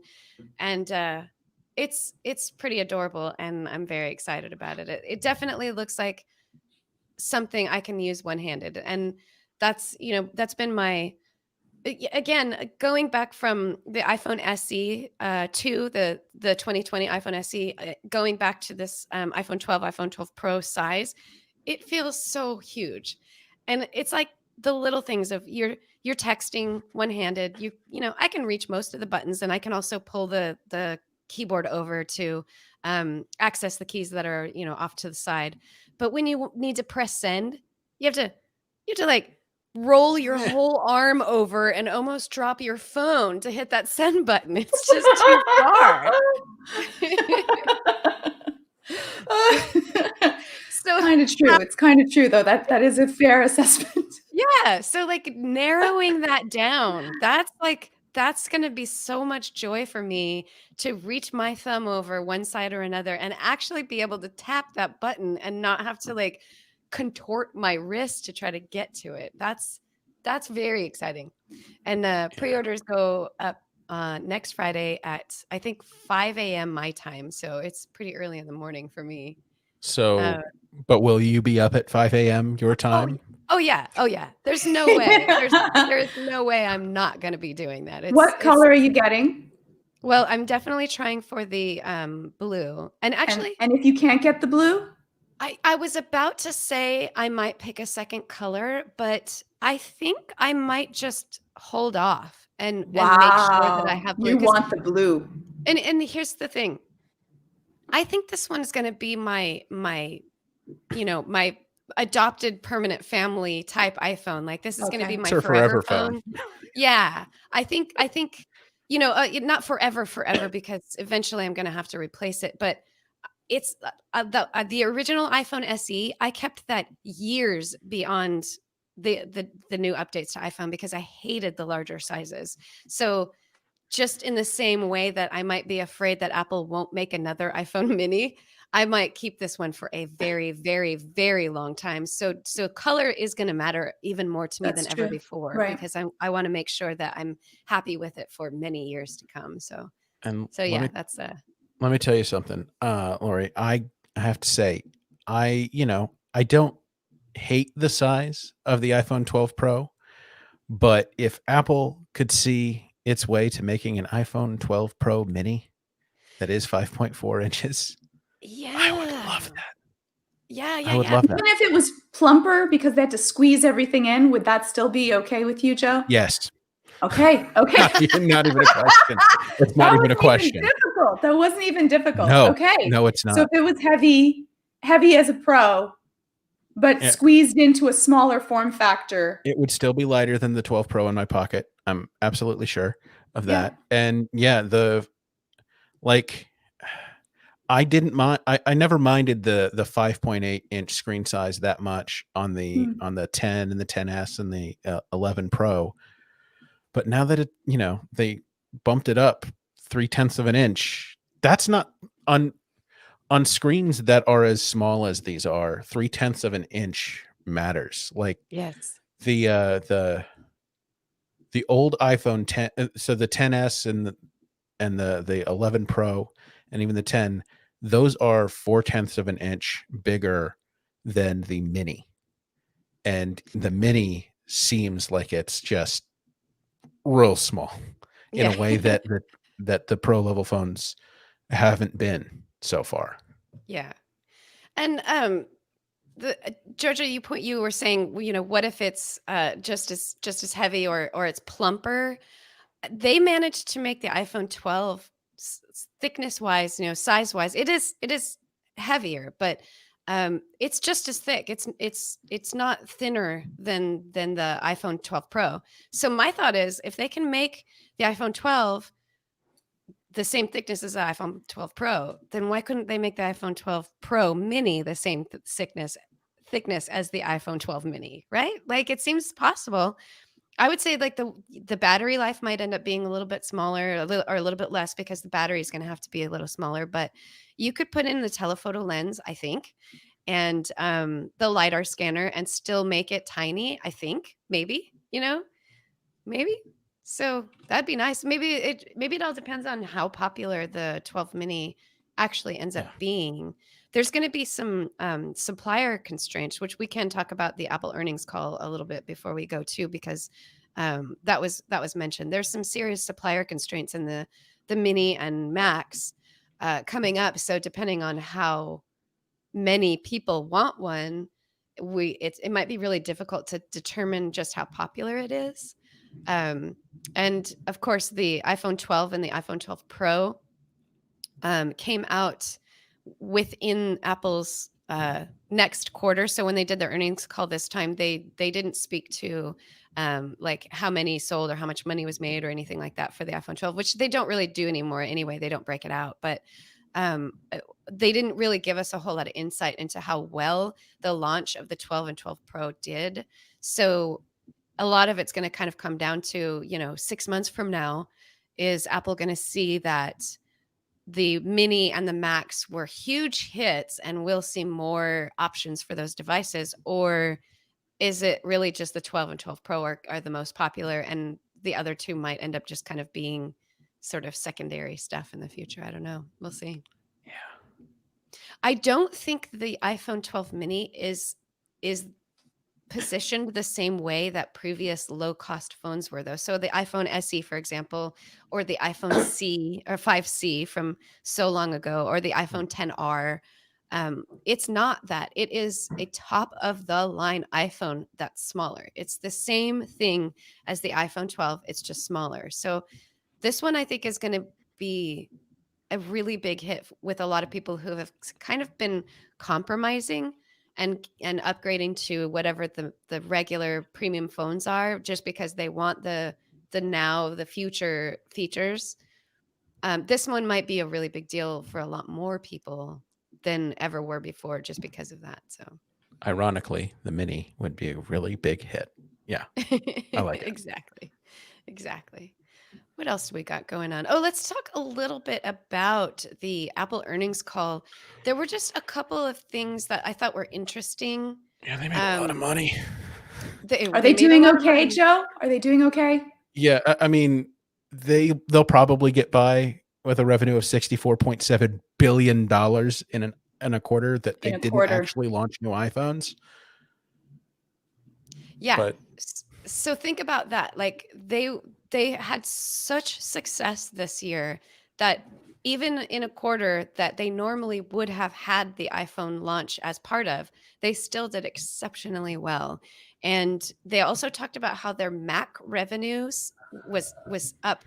it's pretty adorable, and I'm very excited about it. It definitely looks like something I can use one-handed, and that's been my again, going back from the iPhone SE to the 2020 iPhone SE, going back to this iPhone 12, iPhone 12 Pro size, it feels so huge, and it's like the little things of you're texting one-handed. I can reach most of the buttons, and I can also pull the keyboard over to access the keys that are off to the side. But when you need to press send, you have to like roll your whole arm over and almost drop your phone to hit that send button. It's just too far. So kind of true? It's kind of true, though. That is a fair assessment. yeah, so like narrowing that down, that's going to be so much joy for me to reach my thumb over one side or another and actually be able to tap that button and not have to like contort my wrist to try to get to it. That's very exciting. And the pre-orders go up next Friday at I think 5 a.m. my time, so it's pretty early in the morning for me. So, but will you be up at 5 a.m. your time? Oh yeah. There's no way. There's no way I'm not going to be doing that. What color are you getting? Well, I'm definitely trying for the blue. And actually, and if you can't get the blue, I was about to say I might pick a second color, but I think I might just hold off and make sure that I have blue. You want the blue. And here's the thing. I think this one is going to be my adopted permanent family type iPhone. Like this is going to be my forever phone. Yeah. I think not forever because eventually I'm going to have to replace it, but it's the original iPhone SE. I kept that years beyond the new updates to iPhone because I hated the larger sizes. So just in the same way that I might be afraid that Apple won't make another iPhone mini, I might keep this one for a very, very, very long time. So color is going to matter even more to me than ever before, because I want to make sure that I'm happy with it for many years to come. So yeah, that's let me tell you something, Lori. I have to say, I don't hate the size of the iPhone 12 Pro, but if Apple could see its way to making an iPhone 12 Pro mini that is 5.4 inches, I would love that. Yeah. I would love that. Even if it was plumper because they had to squeeze everything in, would that still be okay with you, Joe? Yes. Okay. Not even a question. It's not even a question. Difficult. That wasn't even difficult. No. Okay. No, it's not. So if it was heavy as a Pro, but squeezed into a smaller form factor, it would still be lighter than the 12 Pro in my pocket. I'm absolutely sure of that. And I didn't mind. I never minded the 5.8 inch screen size that much on the 10 and the 10s and the 11 Pro. But now that they bumped it up 0.3 of an inch, that's not on screens that are as small as these are. 0.3 of an inch matters. Like yes, the old iPhone 10, so the 10s and the 11 Pro and even the 10, those are 0.4 of an inch bigger than the mini, and the mini seems like it's just real small in a way that the Pro level phones haven't been so far. Yeah. And Georgia, you were saying, what if it's just as heavy or it's plumper? They managed to make the iPhone 12 thickness wise, size wise, it is heavier, but It's just as thick. It's not thinner than the iPhone 12 Pro. So my thought is, if they can make the iPhone 12 the same thickness as the iPhone 12 Pro, then why couldn't they make the iPhone 12 Pro Mini the same thickness as the iPhone 12 Mini, right? Like, it seems possible. I would say, like, the battery life might end up being a little bit smaller, a little bit less, because the battery is going to have to be a little smaller. But you could put in the telephoto lens, I think, and the lidar scanner, and still make it tiny. I think maybe, maybe. So that'd be nice. Maybe it all depends on how popular the 12 mini actually ends up Yeah. being. There's going to be some supplier constraints, which we can talk about the Apple earnings call a little bit before we go too, because that was mentioned. There's some serious supplier constraints in the mini and Max coming up. So depending on how many people want one, it might be really difficult to determine just how popular it is. And of course, the iPhone 12 and the iPhone 12 Pro came out within Apple's next quarter. So when they did their earnings call this time, they didn't speak to like how many sold or how much money was made or anything like that for the iPhone 12, which they don't really do anymore anyway. They don't break it out, but they didn't really give us a whole lot of insight into how well the launch of the 12 and 12 Pro did. So a lot of it's going to kind of come down to, 6 months from now, is Apple going to see that the mini and the Max were huge hits and we'll see more options for those devices? Or is it really just the 12 and 12 Pro are the most popular, and the other two might end up just kind of being sort of secondary stuff in the future? I don't know. We'll see. Yeah. I don't think the iPhone 12 mini is positioned the same way that previous low-cost phones were, though. So the iPhone SE, for example, or the iPhone C or 5C from so long ago, or the iPhone 10R, it's not that. It is a top-of-the-line iPhone that's smaller. It's the same thing as the iPhone 12. It's just smaller. So this one, I think, is going to be a really big hit with a lot of people who have kind of been compromising and upgrading to whatever the regular premium phones are, just because they want the future features. This one might be a really big deal for a lot more people than ever were before, just because of that. So Ironically, the mini would be a really big hit. Yeah. I like it. Exactly. What else do we got going on? Oh, let's talk a little bit about the Apple earnings call. There were just a couple of things that I thought were interesting. Yeah, they made a lot of money. Are they doing okay, Joe? Are they doing okay? Yeah, I mean, they'll probably get by with a revenue of $64.7 billion in a quarter that they didn't actually launch new iPhones. Yeah. But so think about that. Like, they had such success this year that even in a quarter that they normally would have had the iPhone launch as part of, they still did exceptionally well. And they also talked about how their Mac revenues was up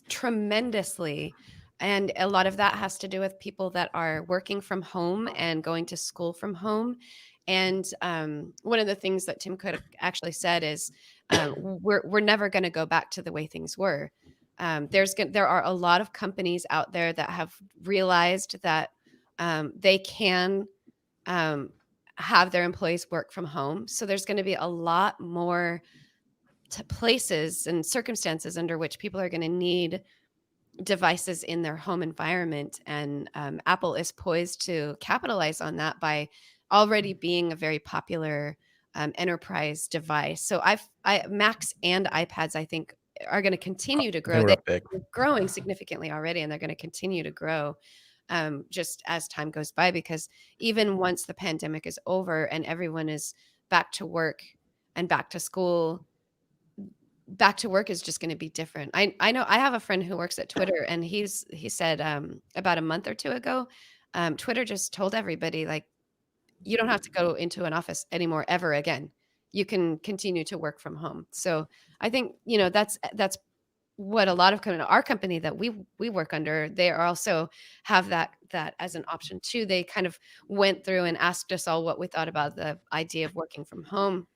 tremendously. And a lot of that has to do with people that are working from home and going to school from home. And one of the things that Tim Cook actually said is, we're never going to go back to the way things were. There are a lot of companies out there that have realized that they can have their employees work from home. So there's going to be a lot more places and circumstances under which people are going to need devices in their home environment. And Apple is poised to capitalize on that by already being a very popular enterprise device. So Macs and iPads, I think, are going to continue to grow. They're growing significantly already, and they're going to continue to grow just as time goes by, because even once the pandemic is over and everyone is back to work and back to school, back to work is just going to be different. I know I have a friend who works at Twitter, and he said about a month or two ago, Twitter just told everybody, like, you don't have to go into an office anymore ever again. You can continue to work from home. So I think, that's what a lot of our company that we work under, they are also have that as an option too. They kind of went through and asked us all what we thought about the idea of working from home.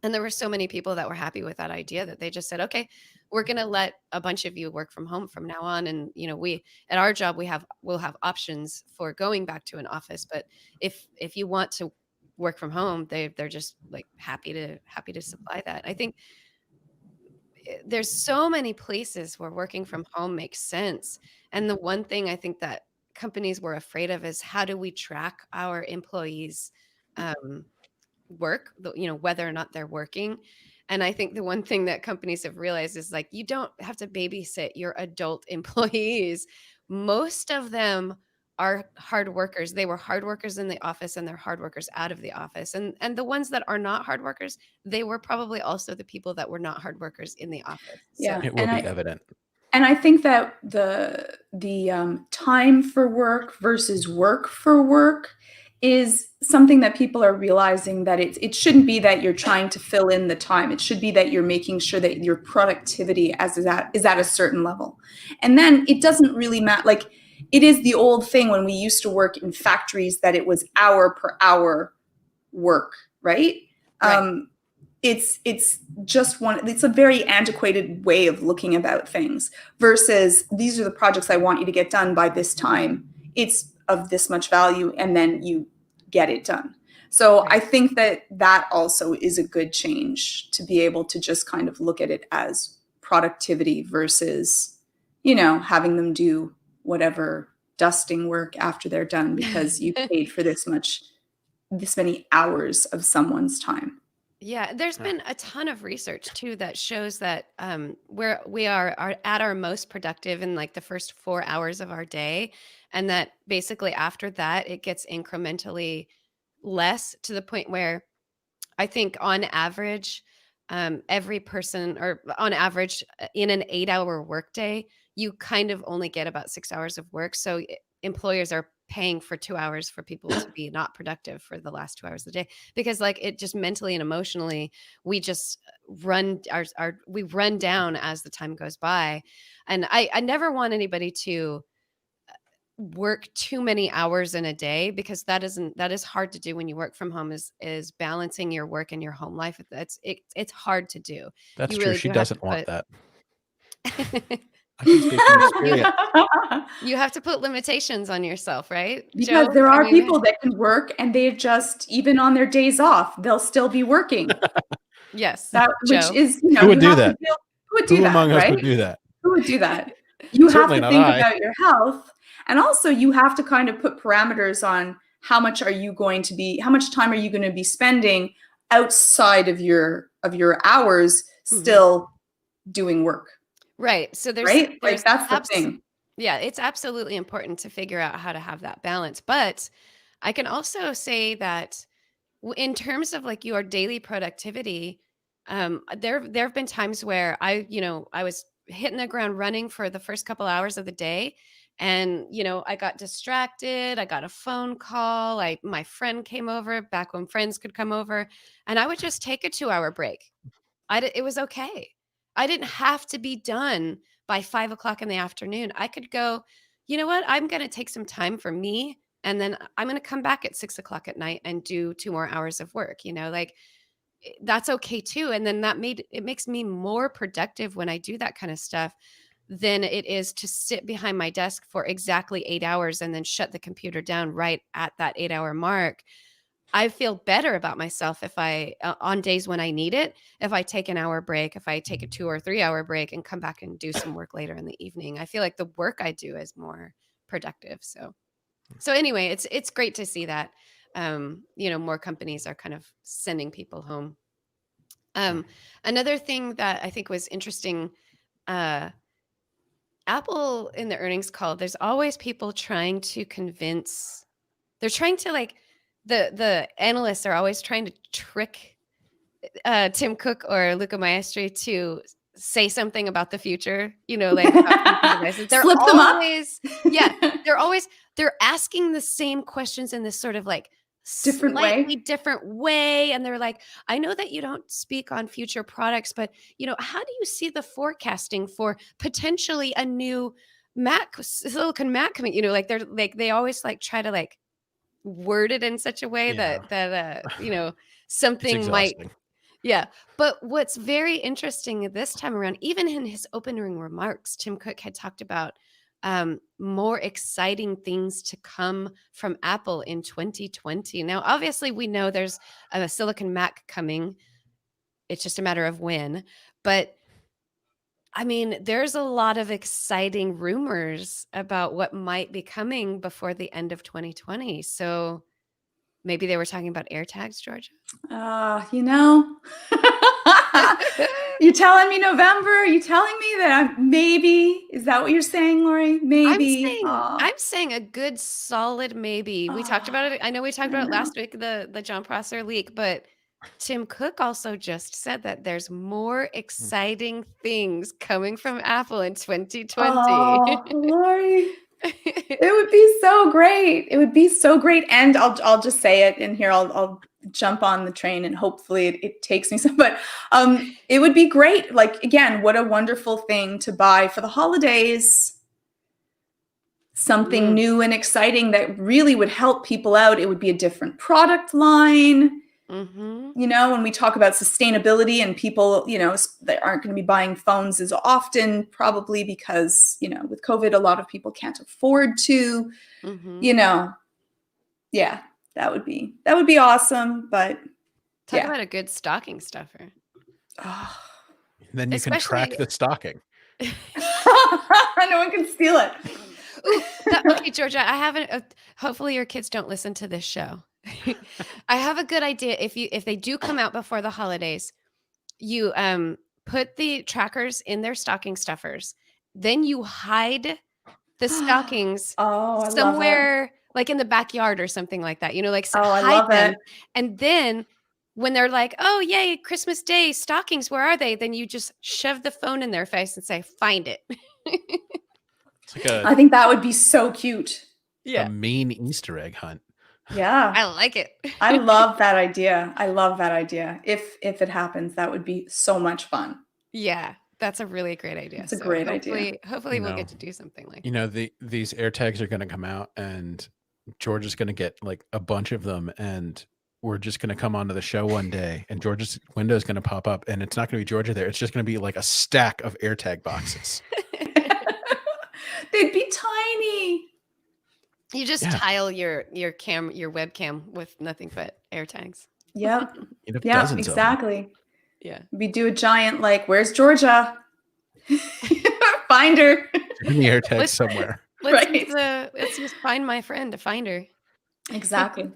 And there were so many people that were happy with that idea that they just said, okay, we're going to let a bunch of you work from home from now on. And, we, at our job, we'll have options for going back to an office. But if you want to work from home, they're just like happy to supply that. I think there's so many places where working from home makes sense. And the one thing I think that companies were afraid of is, how do we track our employees' work, whether or not they're working. And I think the one thing that companies have realized is, like, you don't have to babysit your adult employees. Most of them are hard workers. They were hard workers in the office, and they're hard workers out of the office. And the ones that are not hard workers, they were probably also the people that were not hard workers in the office. Yeah. It will be evident. And I think that the time for work versus work for work is something that people are realizing, that it shouldn't be that you're trying to fill in the time. It should be that you're making sure that your productivity is at a certain level. And then it doesn't really matter. Like, it is the old thing when we used to work in factories, that it was hour per hour work, right? Right. It's a very antiquated way of looking about things, versus these are the projects I want you to get done by this time. It's of this much value, and then you get it done. So Right. I think that also is a good change, to be able to just kind of look at it as productivity versus, having them do whatever dusting work after they're done because you paid for this many hours of someone's time. Yeah, there's been a ton of research too that shows that we are at our most productive in like the first 4 hours of our day, and that basically after that it gets incrementally less, to the point where I think on average, every person, or on average, in an 8-hour workday, you kind of only get about 6 hours of work. So employers are paying for 2 hours for people to be not productive for the last 2 hours of the day, because like it just mentally and emotionally, we just we run down as the time goes by. And I never want anybody to work too many hours in a day, because that is hard to do when you work from home, is balancing your work and your home life. It's hard to do. That's You true. really She do have doesn't to want put that. I can speak from experience. you have to put limitations on yourself, right, Because Joe? there I are mean, people that can work, and they just, even on their days off, they'll still be working. yes, Which Joe. is, Who would you do have to that? deal. Who would do Who that, among us right? would do that? Who would do that? You have Certainly to not think I. about your health, and also you have to kind of put parameters on how much time are you going to be spending outside of your hours, still doing work, Right. So right? Like, there's that's the thing. yeah, it's absolutely important to figure out how to have that balance. But I can also say that in terms of like your daily productivity, there have been times where I was hitting the ground running for the first couple hours of the day, and I got distracted. I got a phone call. My friend came over back when friends could come over, and I would just take a 2-hour break. It was okay. I didn't have to be done by 5 o'clock in the afternoon. I could go, you know what? I'm going to take some time for me. And then I'm going to come back at 6 o'clock at night and do 2 more hours of work, like that's okay too. And then it makes me more productive when I do that kind of stuff than it is to sit behind my desk for exactly 8 hours and then shut the computer down right at that 8-hour mark. I feel better about myself if on days when I need it, if I take an hour break, if I take a 2 or 3 hour break and come back and do some work later in the evening. I feel like the work I do is more productive. So anyway, it's great to see that, more companies are kind of sending people home. Another thing that I think was interesting, Apple in the earnings call, there's always people trying to convince, they're trying to like, the analysts are always trying to trick Tim Cook or Luca Maestri to say something about the future, like about future devices. They're Slip them up. always, they're asking the same questions in this sort of like Different way? slightly different way. And they're like, I know that you don't speak on future products, but how do you see the forecasting for potentially a new silicon Mac coming? Like they're like they always like try to like word it in such a way Yeah. that It's something might. exhausting. Yeah. But what's very interesting this time around, even in his opening remarks, Tim Cook had talked about more exciting things to come from Apple in 2020. Now, obviously, we know there's a Silicon Mac coming. It's just a matter of when. But I mean, there's a lot of exciting rumors about what might be coming before the end of 2020. So maybe they were talking about AirTags, Georgia. You're telling me November? You telling me that maybe? Is that what you're saying, Lori? Maybe. I'm saying a good solid maybe. We talked about it. I know we talked about it last week, the John Prosser leak, but Tim Cook also just said that there's more exciting things coming from Apple in 2020. Oh, Lori. It would be so great. It would be so great. And I'll just say it in here. I'll jump on the train and hopefully it takes me some, but it would be great. Like, again, what a wonderful thing to buy for the holidays. Something new and exciting that really would help people out. It would be a different product line. When we talk about sustainability and people, they aren't going to be buying phones as often, probably because, with COVID, a lot of people can't afford to, yeah, that would be awesome. But talk about a good stocking stuffer. Then you can track the stocking. No one can steal it. Ooh, okay, Georgia, I haven't. Hopefully, your kids don't listen to this show. I have a good idea. If they do come out before the holidays, you put the trackers in their stocking stuffers. Then you hide the stockings somewhere, like in the backyard or something like that. Hide them. And then when they're like, "Oh, yay, Christmas Day stockings, where are they?" Then you just shove the phone in their face and say, "Find it." I think that would be so cute. Yeah, a mean Easter egg hunt. Yeah, I like it. I love that idea. If it happens, that would be so much fun. Yeah, that's a really great idea. It's a great idea. Hopefully, we'll get to do something like that. These AirTags are going to come out, and George is going to get like a bunch of them, and we're just going to come onto the show one day, and George's window is going to pop up, and it's not going to be Georgia there. It's just going to be like a stack of AirTag boxes. They'd be tiny. You just tile your webcam with nothing but AirTags. Yep. Yeah, exactly. Yeah. We do a giant where's Georgia? Find her. In the AirTag somewhere. Let's just find my friend to find her. Exactly.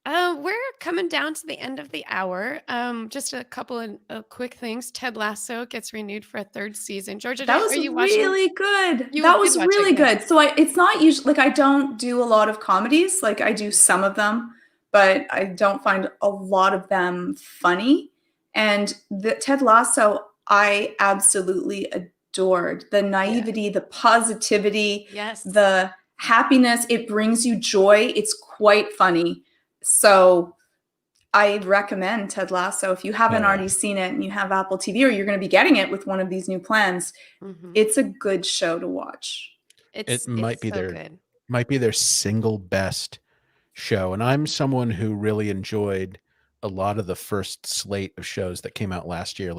We're coming down to the end of the hour. Just a couple of quick things. Ted Lasso gets renewed for a third season. Georgia, that was really good. That was really good. So it's not usually I don't do a lot of comedies. I do some of them, but I don't find a lot of them funny. And the Ted Lasso, I absolutely adored the naivety, the positivity, the happiness. It brings you joy. It's quite funny. So I recommend Ted Lasso. If you haven't already seen it and you have Apple TV or you're going to be getting it with one of these new plans, it's a good show to watch. It might be their single best show. And I'm someone who really enjoyed a lot of the first slate of shows that came out last year.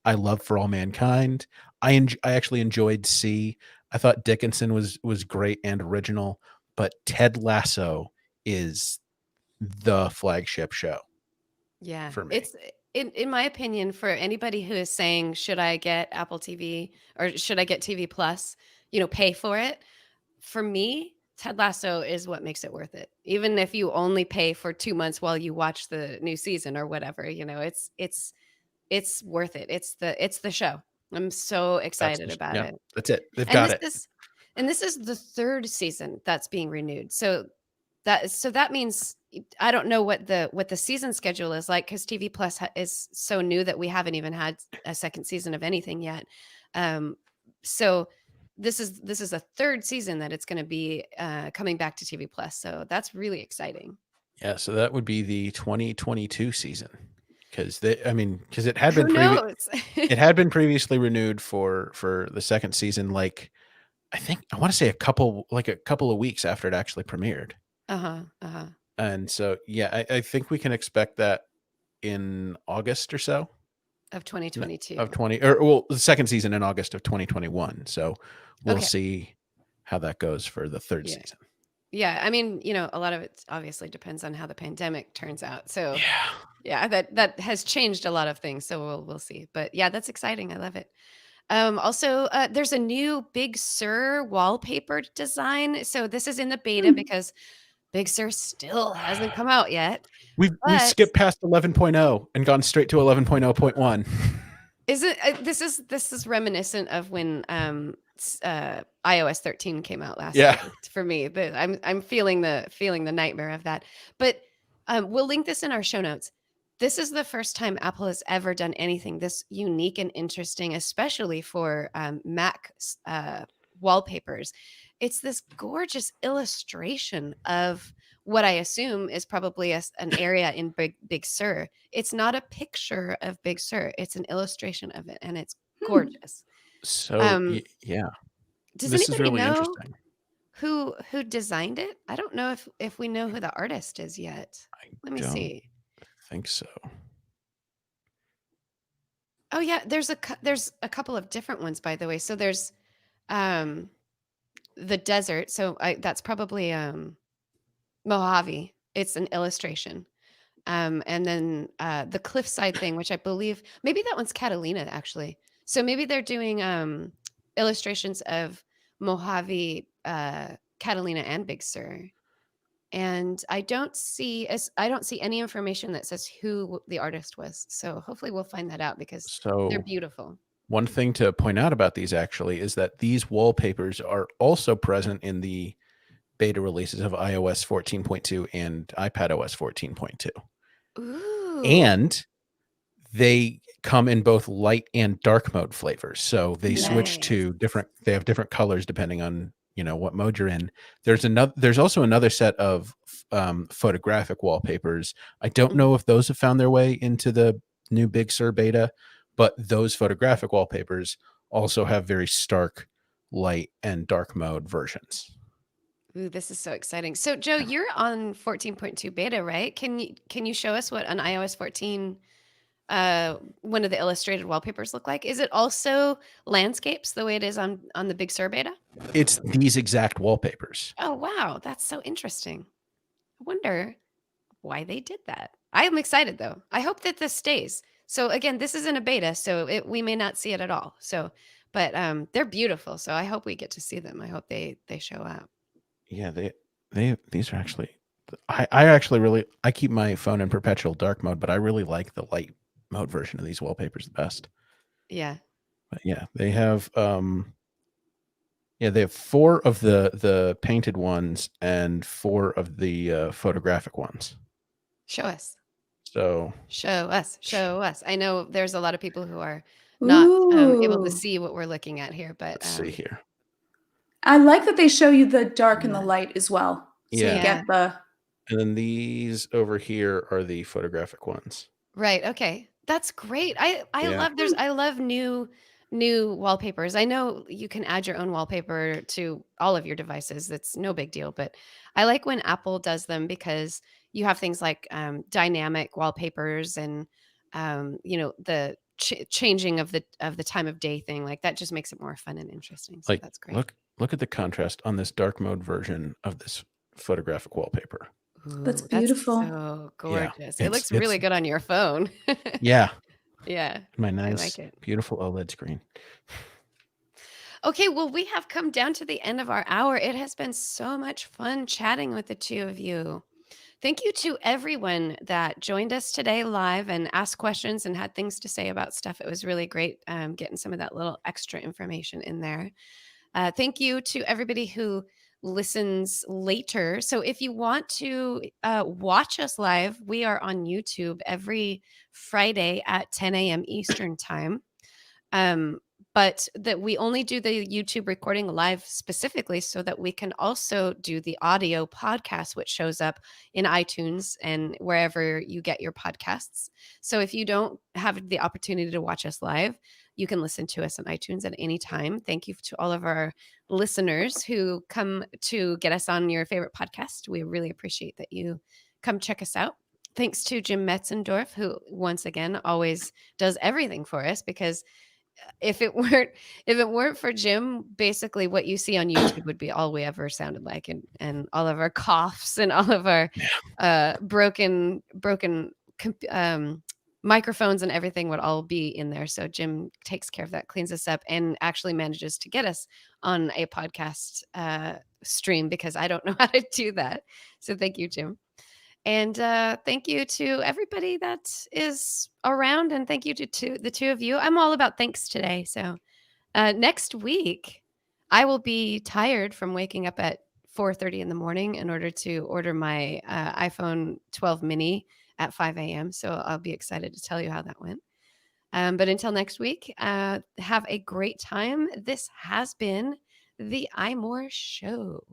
I love For All Mankind. I actually enjoyed C. I thought Dickinson was great and original, but Ted Lasso is the flagship show. Yeah. For me. It's in my opinion, for anybody who is saying, should I get Apple TV or should I get TV Plus, pay for it? For me, Ted Lasso is what makes it worth it. Even if you only pay for 2 months while you watch the new season or whatever, it's worth it. It's the show. I'm so excited about it. That's it. They've got it. This is the third season that's being renewed. So that means I don't know what the season schedule is like, because TV Plus is so new that we haven't even had a second season of anything yet. So this is a third season that it's going to be coming back to TV Plus. So that's really exciting. Yeah, so that would be the 2022 season, because it had Who been knows? it had been previously renewed for the second season. Like, I want to say a couple of weeks after it actually premiered. And so, yeah, I think we can expect that in August or so Of 2022. of 20, or well, the second season in August of 2021. So we'll Okay. see how that goes for the third Yeah. season. Yeah, I mean, a lot of it obviously depends on how the pandemic turns out. So Yeah. yeah, that has changed a lot of things. So we'll see. But yeah, that's exciting. I love it. Also, there's a new Big Sur wallpaper design. So this is in the beta because Big Sur still hasn't come out yet. We But skipped past 11.0 and gone straight to 11.0.1. this is reminiscent of when iOS 13 came out last Yeah. year for me. But I'm feeling the nightmare of that. But we'll link this in our show notes. This is the first time Apple has ever done anything this unique and interesting, especially for Mac wallpapers. It's this gorgeous illustration of what I assume is probably an area in Big Sur. It's not a picture of Big Sur; it's an illustration of it, and it's gorgeous. So yeah, Does this is anybody really know interesting. who designed it? I don't know if we know who the artist is yet. Let me see. I think so. Oh yeah, there's a couple of different ones, by the way. So there's the desert. So that's probably Mojave. It's an illustration. And then the cliffside thing, which I believe maybe that one's Catalina actually. So maybe they're doing illustrations of Mojave, Catalina, and Big Sur. And I don't see any information that says who the artist was. So hopefully we'll find that out because they're beautiful. One thing to point out about these actually is that these wallpapers are also present in the beta releases of iOS 14.2 and iPadOS 14.2. Ooh. And they come in both light and dark mode flavors. So they switch to they have different colors depending on, what mode you're in. There's also another set of photographic wallpapers. I don't know if those have found their way into the new Big Sur beta, but those photographic wallpapers also have very stark light and dark mode versions. Ooh, this is so exciting. So Joe, you're on 14.2 beta, right? Can you show us what on iOS 14 one of the illustrated wallpapers look like? Is it also landscapes the way it is on the Big Sur beta? It's these exact wallpapers. Oh wow, that's so interesting. I wonder why they did that. I am excited though. I hope that this stays. So again, this is in a beta, so we may not see it at all. So, but they're beautiful. So I hope we get to see them. I hope they show up. Yeah, these are actually. I keep my phone in perpetual dark mode, but I really like the light mode version of these wallpapers the best. Yeah. But yeah, they have they have 4 of the painted ones and 4 of the photographic ones. Show us. So show us. I know there's a lot of people who are not able to see what we're looking at here, but let's see here. I like that they show you the dark and the light as well. So you get the. And then these over here are the photographic ones. Right. Okay. That's great. I love new wallpapers. I know you can add your own wallpaper to all of your devices. That's no big deal, but I like when Apple does them because you have things like dynamic wallpapers and the changing of the time of day thing. Like that just makes it more fun and interesting. So that's great. Look at the contrast on this dark mode version of this photographic wallpaper. Ooh, that's beautiful. That's so gorgeous. It looks really good on your phone. Yeah. Yeah. My nice, I like it. Beautiful OLED screen. Okay, well, we have come down to the end of our hour. It has been so much fun chatting with the two of you. Thank you to everyone that joined us today live and asked questions and had things to say about stuff. It was really great getting some of that little extra information in there. Thank you to everybody who listens later. So if you want to watch us live, we are on YouTube every Friday at 10 a.m. Eastern time. but that we only do the YouTube recording live specifically so that we can also do the audio podcast, which shows up in iTunes and wherever you get your podcasts. So if you don't have the opportunity to watch us live, you can listen to us on iTunes at any time. Thank you to all of our listeners who come to get us on your favorite podcast. We really appreciate that you come check us out. Thanks to Jim Metzendorf, who once again always does everything for us, because if it weren't for Jim, basically what you see on YouTube would be all we ever sounded like, and all of our coughs and all of our broken microphones and everything would all be in there. So Jim takes care of that, cleans us up, and actually manages to get us on a podcast stream, because I don't know how to do that. So thank you, Jim. And thank you to everybody that is around. And thank you to the two of you. I'm all about thanks today. So next week, I will be tired from waking up at 4:30 in the morning in order to order my iPhone 12 mini at 5 a.m. So I'll be excited to tell you how that went. But until next week, have a great time. This has been the iMore Show.